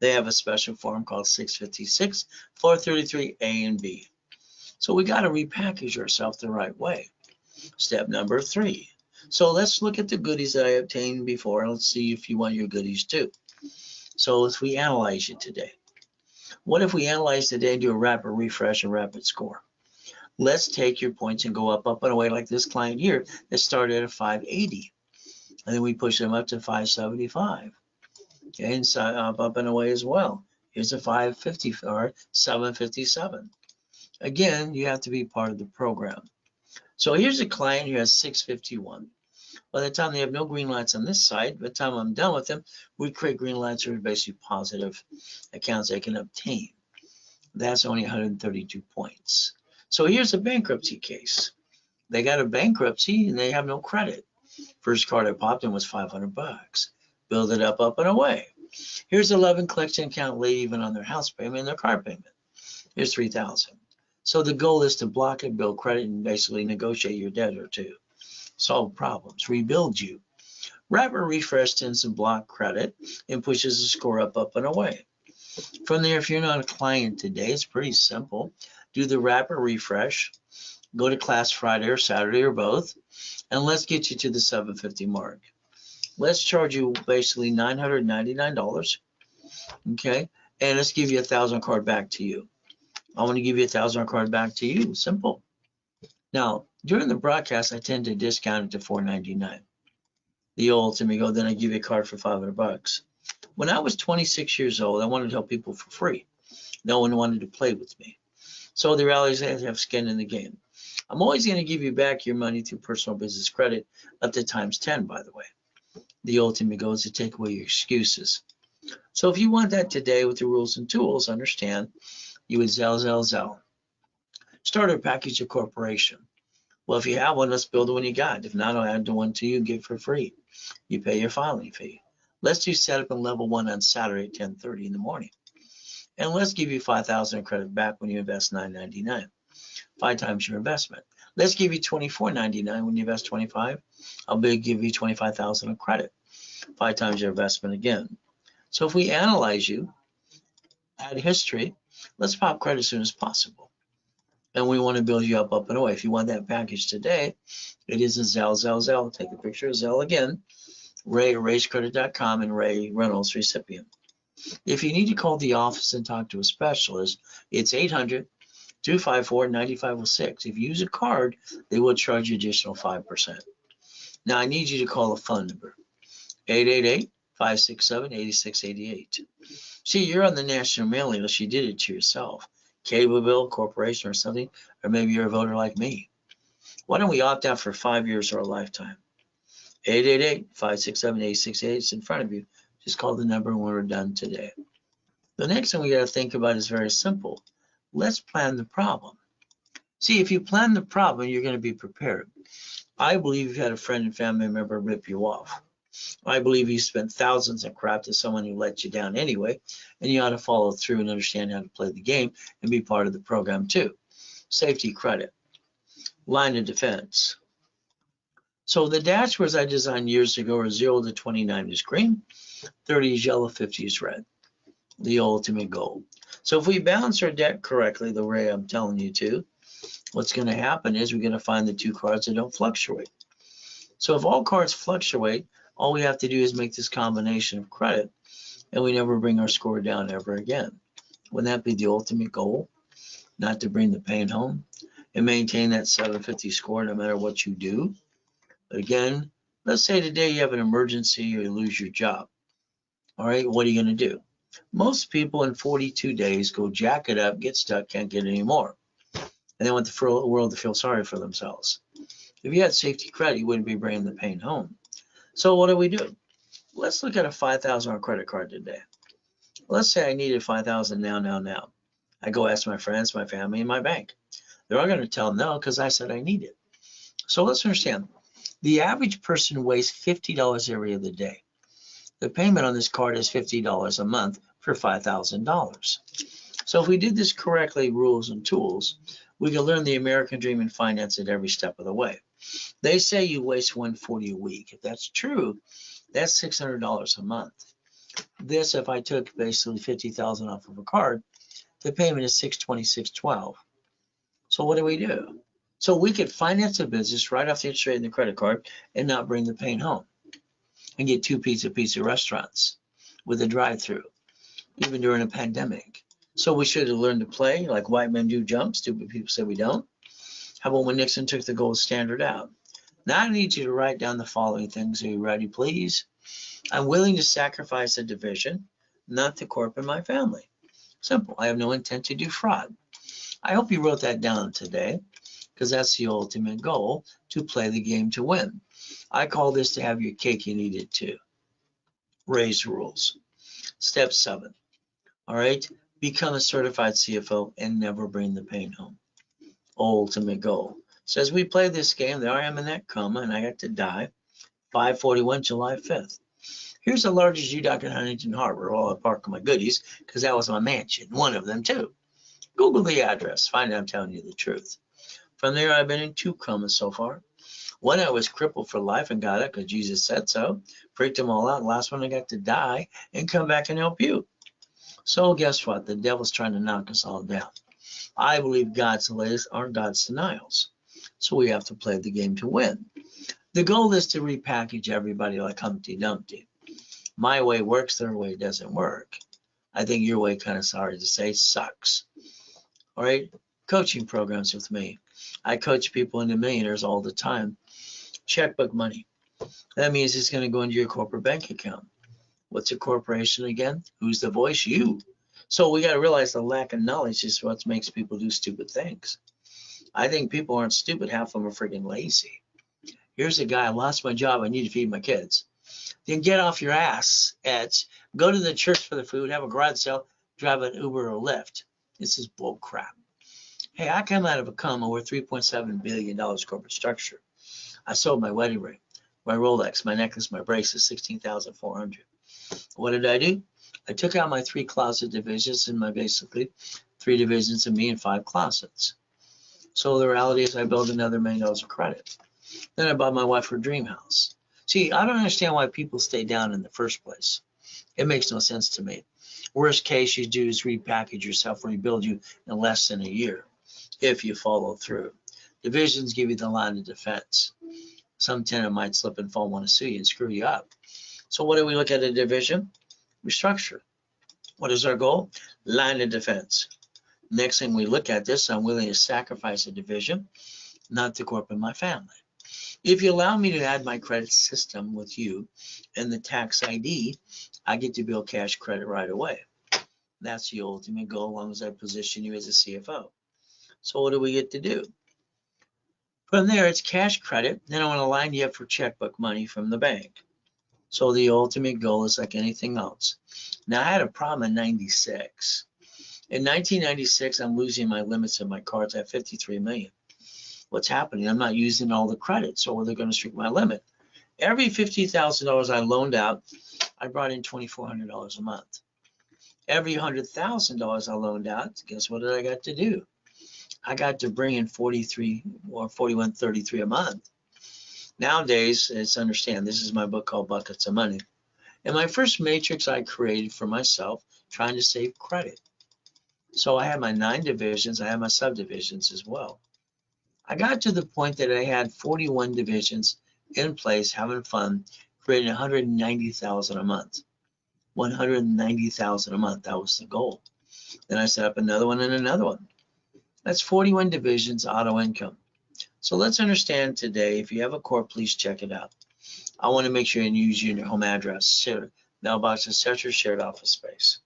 They have a special form called 656, 433 A and B. So we got to repackage ourselves the right way. Step number 3. So let's look at the goodies that I obtained before. Let's see if you want your goodies too. So if we analyze you today. What if we analyze today and do a rapid refresh and rapid score? Let's take your points and go up and away like this client here that started at a 580. And then we push them up to 575. Okay, and so up and away as well. Here's a 550 or 757. Again, you have to be part of the program. So here's a client who has 651. By the time they have no green lights on this side, by the time I'm done with them, we create green lights or basically positive accounts they can obtain. That's only 132 points. So here's a bankruptcy case. They got a bankruptcy and they have no credit. First card I popped in was $500. Build it up and away. Here's 11 collection account late even on their house payment and their car payment. Here's 3,000. So the goal is to block it, build credit, and basically negotiate your debt or two. Solve problems, rebuild you. Rapid refresh tends to block credit and pushes the score up and away. From there, if you're not a client today, it's pretty simple. Do the rapid refresh, go to class Friday or Saturday or both, and let's get you to the 750 mark. Let's charge you basically $999, okay? And let's give you a 1,000 card back to you. I want to give you a 1,000 card back to you, simple. Now, during the broadcast, I tend to discount it to $499. The ultimate go, then I give you a card for $500. When I was 26 years old, I wanted to help people for free. No one wanted to play with me. So the reality is I have to have skin in the game. I'm always going to give you back your money through personal business credit up to times 10, by the way. The ultimate goal is to take away your excuses. So if you want that today with the rules and tools, understand you would Zell. Start a package of corporation. Well, if you have one, let's build the one you got. If not, I'll add the one to you and give for free. You pay your filing fee. Let's do setup in level 1 on Saturday at 10:30 in the morning. And let's give you 5,000 credit back when you invest $999. 5 times your investment. Let's give you $24.99 when you invest 25. I'll give you 25,000 in credit. 5 times your investment again. So if we analyze you, add history, let's pop credit as soon as possible. And we want to build you up and away. If you want that package today, it is a Zell. Take a picture of Zell again. Ray at rayscredit.com and Ray Reynolds recipient. If you need to call the office and talk to a specialist, it's 800-254-9506. If you use a card, they will charge you additional 5%. Now I need you to call a phone number, 888-567-8688. See, you're on the national mailing list. You did it to yourself. Cable bill, corporation or something, or maybe you're a voter like me. Why don't we opt out for 5 years or a lifetime? 888-567-8688. It's in front of you. Just call the number when we're done today. The next thing we got to think about is very simple. Let's plan the problem. See, if you plan the problem, you're going to be prepared. I believe you've had a friend and family member rip you off. I believe you spent thousands on crap to someone who let you down anyway, and you ought to follow through and understand how to play the game and be part of the program too. Safety credit, line of defense. So the dashboards I designed years ago are 0 to 29 is green, 30 is yellow, 50 is red. The ultimate goal. So if we balance our deck correctly, the way I'm telling you to, what's going to happen is we're going to find the two cards that don't fluctuate. So if all cards fluctuate, all we have to do is make this combination of credit, and we never bring our score down ever again. Wouldn't that be the ultimate goal? Not to bring the pain home and maintain that 750 score no matter what you do. But again, let's say today you have an emergency or you lose your job. All right, what are you going to do? Most people in 42 days go jack it up, get stuck, can't get any more. And they want the world to feel sorry for themselves. If you had safety credit, you wouldn't be bringing the pain home. So what do we do? Let's look at a $5,000 credit card today. Let's say I needed $5,000 now. I go ask my friends, my family, and my bank. They're all going to tell no because I said I need it. So let's understand. The average person wastes $50 every other day. The payment on this card is $50 a month for $5,000. So if we did this correctly, rules and tools, we can learn the American dream and finance it every step of the way. They say you waste $140 a week. If that's true, that's $600 a month. This, if I took basically $50,000 off of a card, the payment is $626.12. So what do we do? So we could finance a business right off the interest rate in the credit card and not bring the pain home, and get two pizza restaurants with a drive-through, even during a pandemic. So we should have learned to play like white men do jump. Stupid people say we don't. How about when Nixon took the gold standard out? Now I need you to write down the following things. Are you ready, please? I'm willing to sacrifice a division, not the corp in my family. Simple. I have no intent to do fraud. I hope you wrote that down today, because that's the ultimate goal, to play the game to win. I call this to have your cake and eat it too. Raise rules. Step 7. All right. Become a certified CFO and never bring the pain home. Ultimate goal. So as we play this game, there I am in that coma, and I got to die 5/41, July 5th. Here's the largest U-Dock in Huntington Harbor. Well, I parked my goodies because that was my mansion, one of them too. Google the address. Find out I'm telling you the truth. From there, I've been in 2 comas so far. One, I was crippled for life and got it because Jesus said so. Freaked them all out. Last one, I got to die and come back and help you. So guess what? The devil's trying to knock us all down. I believe God's delays aren't God's denials. So we have to play the game to win. The goal is to repackage everybody like Humpty Dumpty. My way works, their way doesn't work. I think your way, kind of sorry to say, sucks. All right, coaching programs with me. I coach people into millionaires all the time. Checkbook money. That means it's going to go into your corporate bank account. What's a corporation again? Who's the voice? You. So we got to realize the lack of knowledge is what makes people do stupid things. I think people aren't stupid. Half of them are freaking lazy. Here's a guy, I lost my job. I need to feed my kids. Then get off your ass, Eds. Go to the church for the food, have a garage sale, drive an Uber or Lyft. This is bull crap. Hey, I come out of a coma with $3.7 billion corporate structure. I sold my wedding ring, my Rolex, my necklace, my bracelet, $16,400. What did I do? I took out my 3 closet divisions and my basically 3 divisions of me and 5 closets. So the reality is I built another $1 million of credit. Then I bought my wife her dream house. See, I don't understand why people stay down in the first place. It makes no sense to me. Worst case you do is repackage yourself, rebuild you in less than a year if you follow through. Divisions give you the line of defense. Some tenant might slip and fall, want to sue you and screw you up. So what do we look at a division? Restructure. What is our goal? Line of defense. Next thing we look at this, I'm willing to sacrifice a division, not the corp in my family. If you allow me to add my credit system with you and the tax ID, I get to build cash credit right away. That's the ultimate goal, as long as I position you as a CFO. So what do we get to do? From there, it's cash credit. Then I want to line you up for checkbook money from the bank. So the ultimate goal is like anything else. Now, I had a problem in 96. In 1996, I'm losing my limits of my cards. I have 53 million. What's happening? I'm not using all the credit, so they're going to restrict my limit. Every $50,000 I loaned out, I brought in $2,400 a month. Every $100,000 I loaned out, guess what did I got to do? I got to bring in 43 or 41.33 a month. Nowadays, let's understand, this is my book called Buckets of Money. And my first matrix I created for myself, trying to save credit. So I had my 9 divisions, I had my subdivisions as well. I got to the point that I had 41 divisions in place, having fun, creating 190,000 a month. 190,000 a month, that was the goal. Then I set up another one and another one. That's 41 divisions auto income. So let's understand today, if you have a Corp, please check it out. I want to make sure you use your home address, mailbox, etc., shared office space.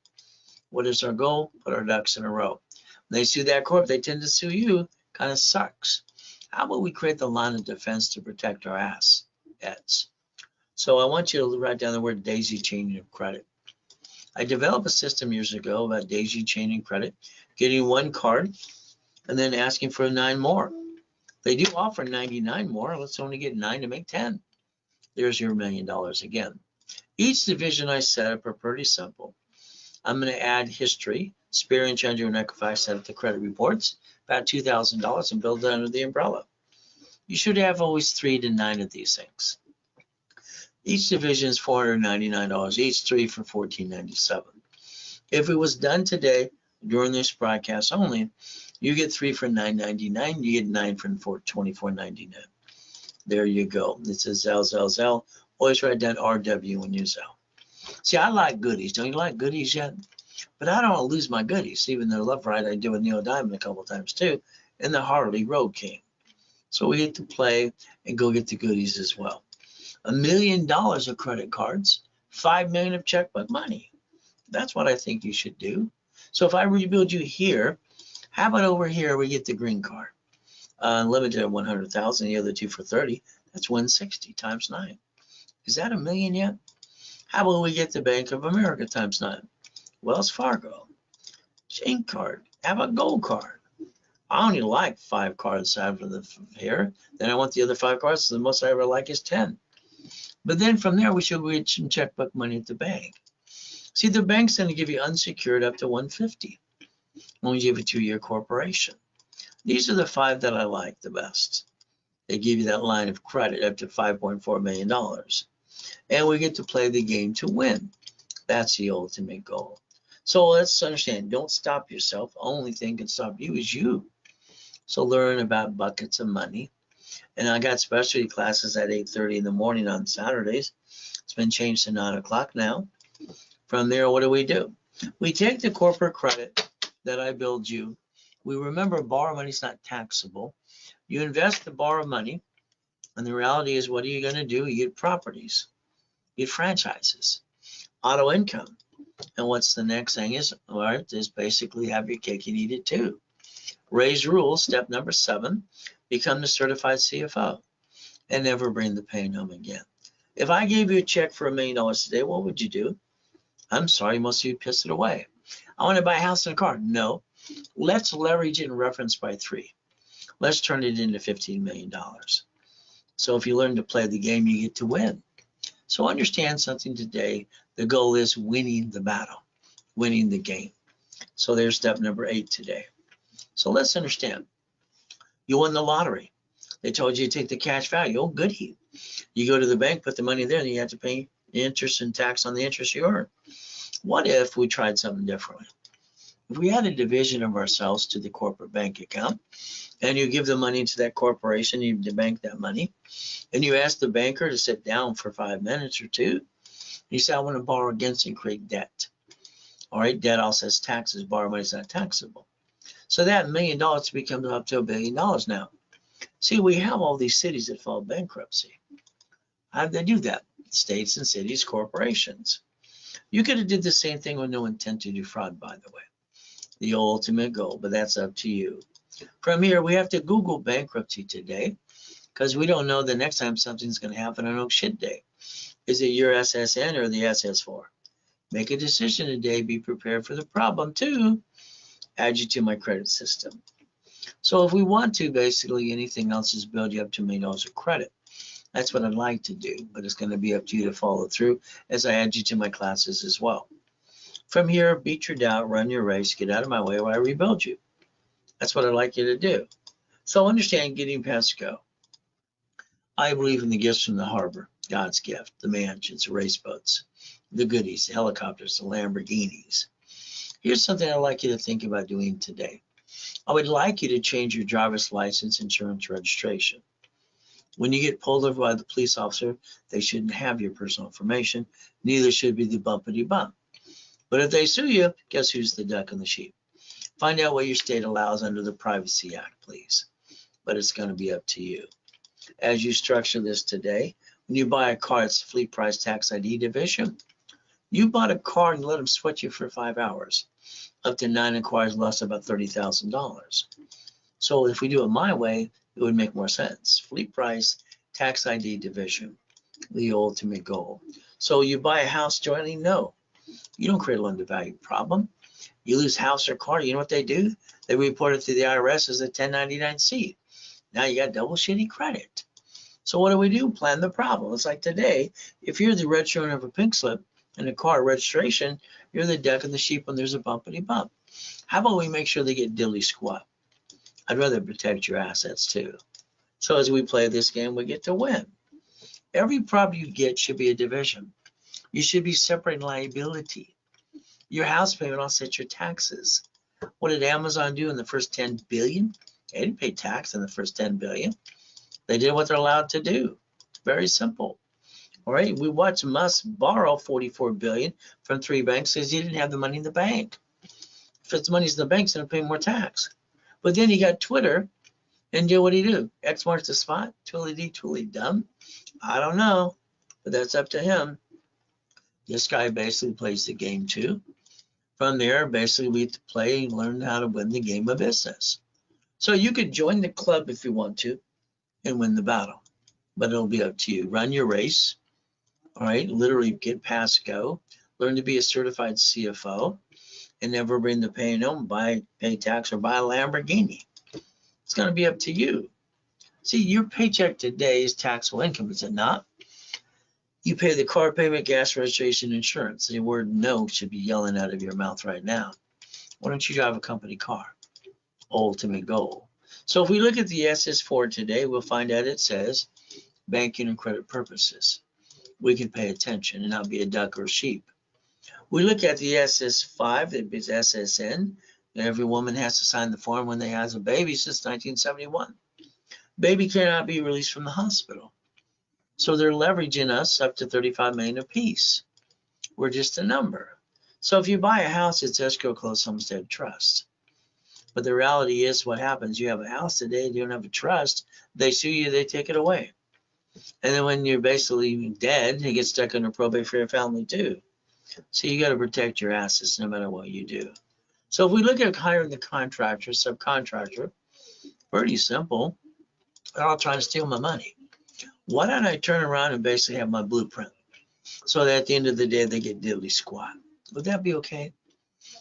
What is our goal? Put our ducks in a row. When they sue that Corp, they tend to sue you. Kind of sucks. How about we create the line of defense to protect our assets? So I want you to write down the word daisy chaining of credit. I developed a system years ago about daisy chaining credit, getting 1 card and then asking for 9 more. They do offer 99 more. Let's only get 9 to make 10. There's your $1 million again. Each division I set up are pretty simple. I'm going to add history, experience under and Equifax, set up the credit reports, about $2,000, and build it under the umbrella. You should have always 3 to 9 of these things. Each division is $499 each, 3 for $1,497. If it was done today during this broadcast only, you get 3 for $999, you get 9 for $24.99. There you go. It says Zell. Always write down RW when you Zell. See, I like goodies. Don't you like goodies yet? But I don't want to lose my goodies. Even the love ride I did with Neil Diamond a couple times too, and the Harley Road King. So we get to play and go get the goodies as well. $1 million of credit cards, $5 million of checkbook money. That's what I think you should do. So if I rebuild you here, how about over here we get the green card? Limited at 100,000, the other 2 for 30. That's 160 times 9. Is that $1 million yet? How about we get the Bank of America times 9? Wells Fargo, Chain card, how about gold card? I only like 5 cards out of the here. Then I want the other 5 cards. So the most I ever like is 10. But then from there, we should get some checkbook money at the bank. See, the bank's going to give you unsecured up to 150 when you have a 2-year corporation. These are the 5 that I like the best. They give you that line of credit up to $5.4 million. And we get to play the game to win. That's the ultimate goal. So let's understand, don't stop yourself. Only thing can stop you is you. So learn about buckets of money. And I got specialty classes at 8:30 in the morning on Saturdays. It's been changed to 9 o'clock now. From there, what do? We take the corporate credit that I build you. We remember borrow money is not taxable. You invest the borrowed money, and the reality is, what are you going to do? You get properties, you get franchises, auto income. And what's the next thing is, all right, is basically have your cake and eat it too. Raise rules, step number 7, become the certified CFO and never bring the pain home again. If I gave you a check for $1 million today, what would you do? I'm sorry, most of you piss it away. I want to buy a house and a car. No, let's leverage it and reference by 3. Let's turn it into $15 million. So if you learn to play the game, you get to win. So understand something today. The goal is winning the battle, winning the game. So there's step number 8 today. So let's understand. You won the lottery. They told you to take the cash value. Oh, goody. You go to the bank, put the money there, and you have to pay interest and tax on the interest you earn. What if we tried something differently? If we had a division of ourselves to the corporate bank account, and you give the money to that corporation, you bank that money, and you ask the banker to sit down for 5 minutes or 2, you say, I want to borrow against and create debt. All right, debt also has taxes. Borrow money is not taxable. So that $1 million becomes up to $1 billion now. See, we have all these cities that file bankruptcy. How did they do that? States and cities, corporations. You could have did the same thing with no intent to defraud, by the way. The ultimate goal, but that's up to you. From here, we have to Google bankruptcy today because we don't know the next time something's going to happen on oh shit day. Is it your SSN or the SS4? Make a decision today. Be prepared for the problem too. Add you to my credit system. So if we want to, basically anything else is build you up to $1 million of credit. That's what I'd like to do, but it's going to be up to you to follow through as I add you to my classes as well. From here, beat your doubt, run your race, get out of my way while I rebuild you. That's what I'd like you to do. So understand getting past go. I believe in the gifts from the harbor, God's gift, the mansions, the race boats, the goodies, the helicopters, the Lamborghinis. Here's something I'd like you to think about doing today. I would like you to change your driver's license insurance registration. When you get pulled over by the police officer, they shouldn't have your personal information. Neither should be the bumpity bump. But if they sue you, guess who's the duck and the sheep? Find out what your state allows under the Privacy Act, please. But it's going to be up to you. As you structure this today, when you buy a car, it's fleet price tax ID division. You bought a car and let them sweat you for 5 hours. Up to 9 inquiries lost about $30,000. So if we do it my way, it would make more sense. Fleet price, tax ID division, the ultimate goal. So you buy a house jointly? No. You don't create a loan to value problem. You lose house or car, you know what they do? They report it to the IRS as a 1099-C. Now you got double shitty credit. So what do? Plan the problem. It's like today, if you're the registered owner of a pink slip and a car registration, you're the duck and the sheep when there's a bumpity bump. How about we make sure they get dilly squat? I'd rather protect your assets too. So as we play this game, we get to win. Every property you get should be a division. You should be separating liability. Your house payment offsets your taxes. What did Amazon do in the first 10 billion? They didn't pay tax in the first 10 billion. They did what they're allowed to do. Very simple. All right, we watched Musk borrow 44 billion from 3 banks because he didn't have the money in the bank. If it's money's in the bank, it's going to pay more tax. But then he got Twitter, and what did he do? X marks the spot, tooly dumb. I don't know, but that's up to him. This guy basically plays the game too. From there, basically we have to play and learn how to win the game of business. So you could join the club if you want to and win the battle, but it'll be up to you. Run your race, all right? Literally get past go. Learn to be a certified CFO and never bring the pain home, pay tax, or buy a Lamborghini. It's going to be up to you. See, your paycheck today is taxable income, is it not? You pay the car payment, gas, registration, insurance. The word no should be yelling out of your mouth right now. Why don't you drive a company car? Ultimate goal. So if we look at the SS4 today, we'll find out it says banking and credit purposes. We can pay attention and not be a duck or a sheep. We look at the SS5, that is SSN. Every woman has to sign the form when they have a baby since 1971. Baby cannot be released from the hospital. So they're leveraging us up to 35 million apiece. We're just a number. So if you buy a house, it's escrow, closed homestead, trust. But the reality is what happens, you have a house today, you don't have a trust, they sue you, they take it away. And then when you're basically dead, it gets stuck under probate for your family too. So you got to protect your assets no matter what you do. So if we look at hiring the contractor, subcontractor, pretty simple. They're all trying to steal my money. Why don't I turn around and basically have my blueprint so that at the end of the day they get diddly squat? Would that be okay?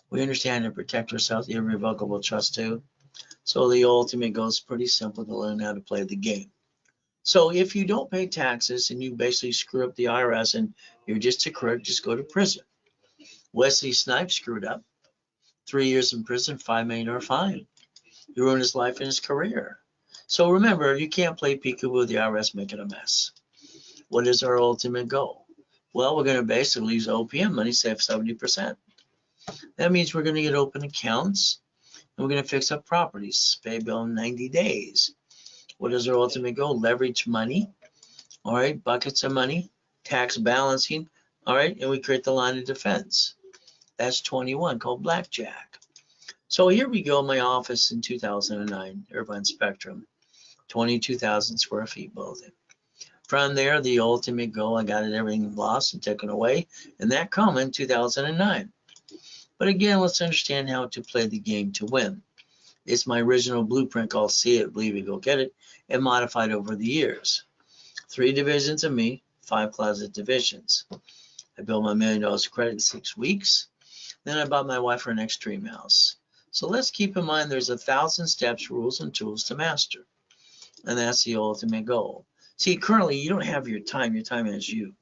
We understand to protect ourselves, the irrevocable trust too. So the ultimate goal is pretty simple to learn how to play the game. So if you don't pay taxes and you basically screw up the IRS and you're just a crook, just go to prison. Wesley Snipes screwed up. 3 years in prison, $5 million fine. He ruined his life and his career. So remember, you can't play peekaboo with the IRS making a mess. What is our ultimate goal? Well, we're going to basically use OPM money, save 70%. That means we're going to get open accounts and we're going to fix up properties, pay bill in 90 days. What is our ultimate goal? Leverage money, all right, buckets of money, tax balancing, all right, and we create the line of defense. That's 21, called blackjack. So here we go, my office in 2009, Irvine Spectrum, 22,000 square feet building. From there, the ultimate goal, I got it everything lost and taken away, and that come in 2009. But again, let's understand how to play the game to win. It's my original blueprint called See It, Believe It, Go Get It, and modified over the years. 3 divisions of me, 5 closet divisions. I built my $1 million of credit in 6 weeks. Then I bought my wife an extreme house. So let's keep in mind there's 1,000 steps, rules, and tools to master. And that's the ultimate goal. See, currently you don't have your time has you.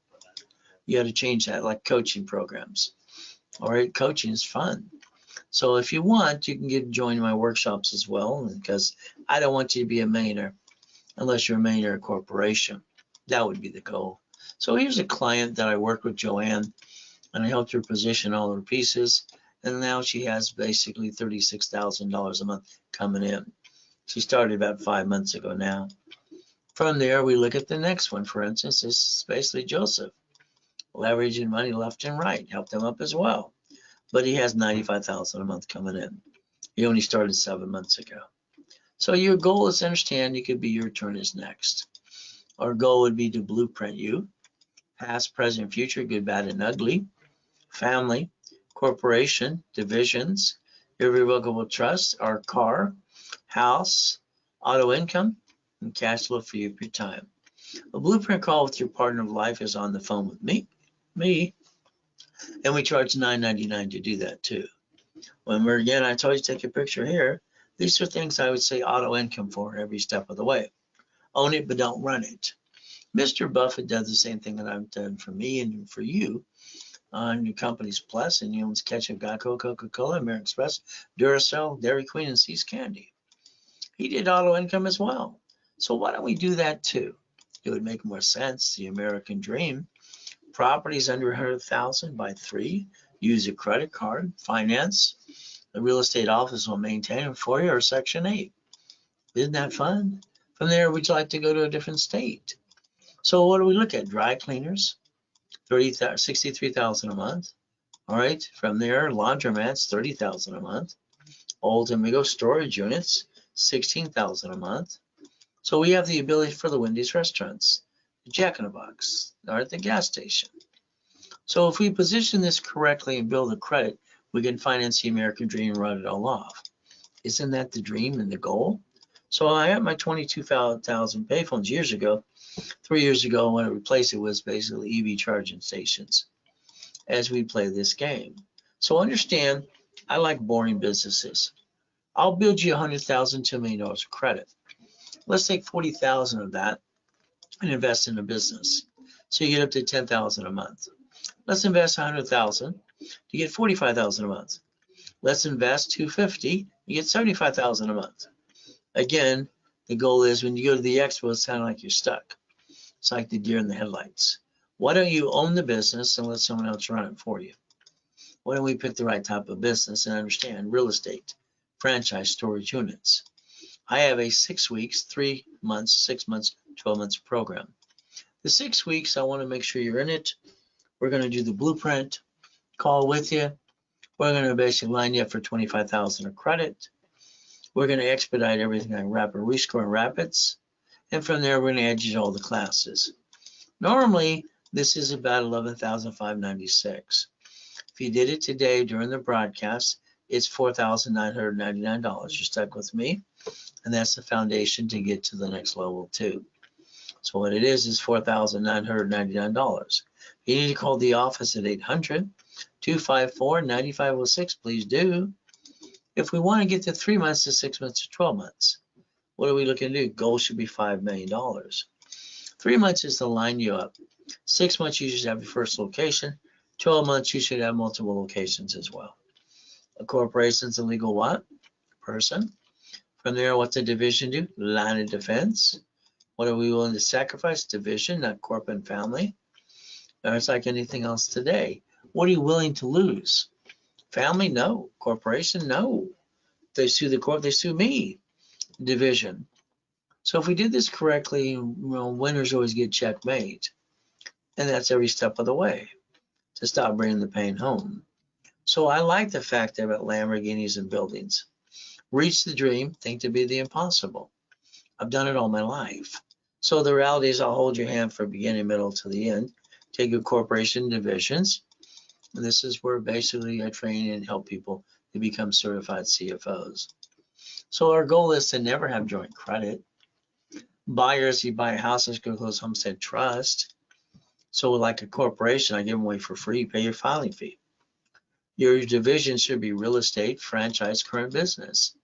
You got to change that, like coaching programs. All right, coaching is fun. So if you want, you can join my workshops as well, because I don't want you to be a millionaire unless you're a millionaire corporation. That would be the goal. So here's a client that I worked with, Joanne, and I helped her position all her pieces. And now she has basically $36,000 a month coming in. She started about 5 months ago now. From there, we look at the next one. For instance, this is basically Joseph, leveraging money left and right, helped him up as well. But he has $95,000 a month coming in. He only started 7 months ago. So your goal is to understand you could be your turn is next. Our goal would be to blueprint you, past, present, future, good, bad, and ugly, family, corporation, divisions, irrevocable trust, our car, house, auto income, and cash flow for you for your time. A blueprint call with your partner of life is on the phone with me, and we charge $9.99 to do that too. When we're, again, I told you take a picture here. These are things I would say auto income for every step of the way. Own it, but don't run it. Mr. Buffett does the same thing that I've done for me and for you on your company's plus, and he owns Ketchup, Geico, Coca-Cola, American Express, Duracell, Dairy Queen, and See's Candy. He did auto income as well. So why don't we do that too? It would make more sense. The American dream. Properties under 100,000 by 3. Use a credit card, finance. The real estate office will maintain it for you, or Section 8. Isn't that fun? From there, would you like to go to a different state? So what do we look at? Dry cleaners, 63,000 a month. All right. From there, laundromats, 30,000 a month. Old Amigo storage units, 16,000 a month. So we have the ability for the Wendy's restaurants, the Jack in the Box, or at the gas station. So if we position this correctly and build a credit, we can finance the American dream and run it all off. Isn't that the dream and the goal? So I had my 22,000 payphones years ago. 3 years ago, when I replaced it was basically EV charging stations as we play this game. So understand, I like boring businesses. I'll build you $100,000 to $1 million of credit. Let's take 40,000 of that and invest in a business. So you get up to 10,000 a month. Let's invest 100,000 to get 45,000 a month. Let's invest 250, you get 75,000 a month. Again, the goal is when you go to the expo, it's kind of like you're stuck. It's like the deer in the headlights. Why don't you own the business and let someone else run it for you? Why don't we pick the right type of business and understand real estate, franchise, storage units? I have a 6 weeks, 3 months, 6 months, 12 months program. The 6 weeks, I want to make sure you're in it. We're going to do the blueprint call with you. We're going to basically line you up for 25,000 of credit. We're going to expedite everything like Rapid Rescore and Rapids. And from there, we're going to add you to all the classes. Normally, this is about $11,596. If you did it today during the broadcast, it's $4,999. You're stuck with me, and that's the foundation to get to the next level too. So what it is $4,999. You need to call the office at 800-254-9506. Please do. If we want to get to 3 months to 6 months to 12 months, what are we looking to do? Goal should be $5 million. 3 months is to line you up. 6 months, you should have your first location. 12 months, you should have multiple locations as well. A corporation's a legal what? Person. From there, what's a division do? Line of defense. What are we willing to sacrifice? Division, not corporate and family. Now, it's like anything else today. What are you willing to lose? Family? No. Corporation? No. They sue the corp, they sue me. Division. So if we did this correctly, winners always get checkmate. And that's every step of the way to stop bringing the pain home. So I like the fact about Lamborghinis and buildings. Reach the dream, think to be the impossible. I've done it all my life. So the reality is I'll hold your hand from beginning, middle to the end. Take your corporation divisions. And this is where basically I train and help people to become certified CFOs. So our goal is to never have joint credit. Buyers, you buy a house, let's go close homestead trust. So like a corporation, I give them away for free, you pay your filing fee. Your division should be real estate, franchise, current business.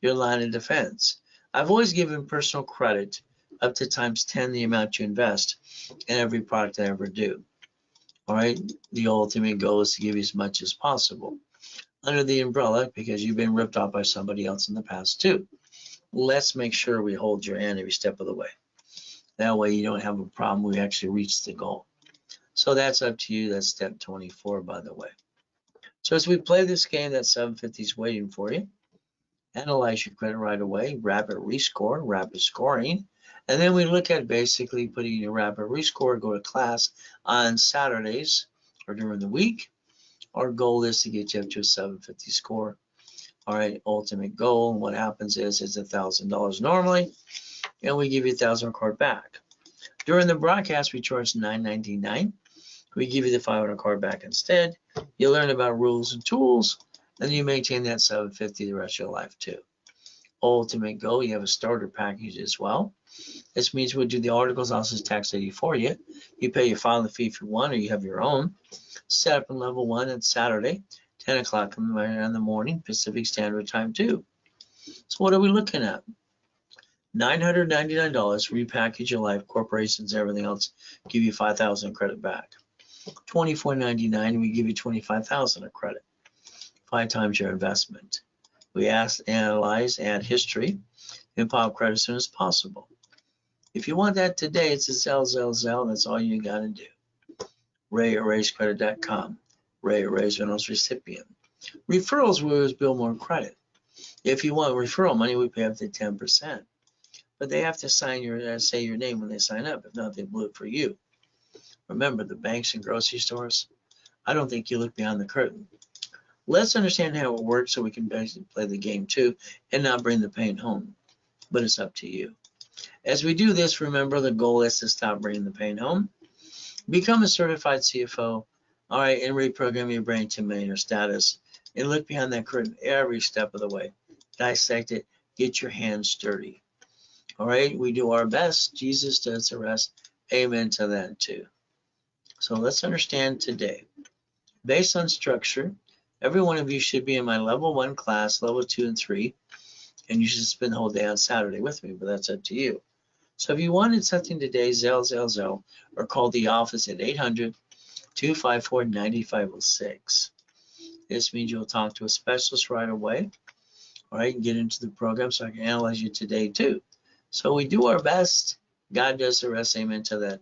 Your line of defense. I've always given personal credit up to times 10 the amount you invest in every product I ever do. All right, the ultimate goal is to give you as much as possible under the umbrella because you've been ripped off by somebody else in the past too. Let's make sure we hold your hand every step of the way. That way you don't have a problem. We actually reach the goal. So that's up to you. That's step 24, by the way. So as we play this game, that 750 is waiting for you. Analyze your credit right away, rapid rescore, rapid scoring. And then we look at basically putting your rapid rescore, go to class on Saturdays or during the week. Our goal is to get you up to a 750 score. All right, ultimate goal. And what happens is it's $1,000 normally, and we give you $1,000 card back. During the broadcast, we charge $9.99. We give you the $500 card back instead. You learn about rules and tools, and you maintain that 750 the rest of your life too. Ultimate goal, you have a starter package as well. This means we'll do the articles also tax ID for you. You pay your filing fee if you want, or you have your own. Set up in level 1 on Saturday, 10 o'clock in the morning, Pacific Standard Time too. So what are we looking at? $999, repackage your life, corporations, everything else, give you $5,000 credit back. $24.99, we give you $25,000 of credit, 5 times your investment. We analyze, add history, and pop credit as soon as possible. If you want that today, it's a Zell. That's all you got to do. Ray@raisecredit.com. Ray@Raise Reynolds recipient. Referrals, we always build more credit. If you want referral money, we pay up to 10%. But they have to say your name when they sign up. If not, they blew it for you. Remember, the banks and grocery stores, I don't think you look beyond the curtain. Let's understand how it works so we can basically play the game too and not bring the pain home. But it's up to you. As we do this, remember the goal is to stop bringing the pain home. Become a certified CFO, all right, and reprogram your brain to millionaire status. And look behind that curtain every step of the way. Dissect it. Get your hands dirty. All right, we do our best. Jesus does the rest. Amen to that too. So let's understand today. Based on structure, every one of you should be in my level 1 class, level 2 and 3, and you should spend the whole day on Saturday with me, but that's up to you. So if you wanted something today, Zell, or call the office at 800-254-9506. This means you'll talk to a specialist right away, all right, and get into the program so I can analyze you today too. So we do our best. God does the rest. Amen to that.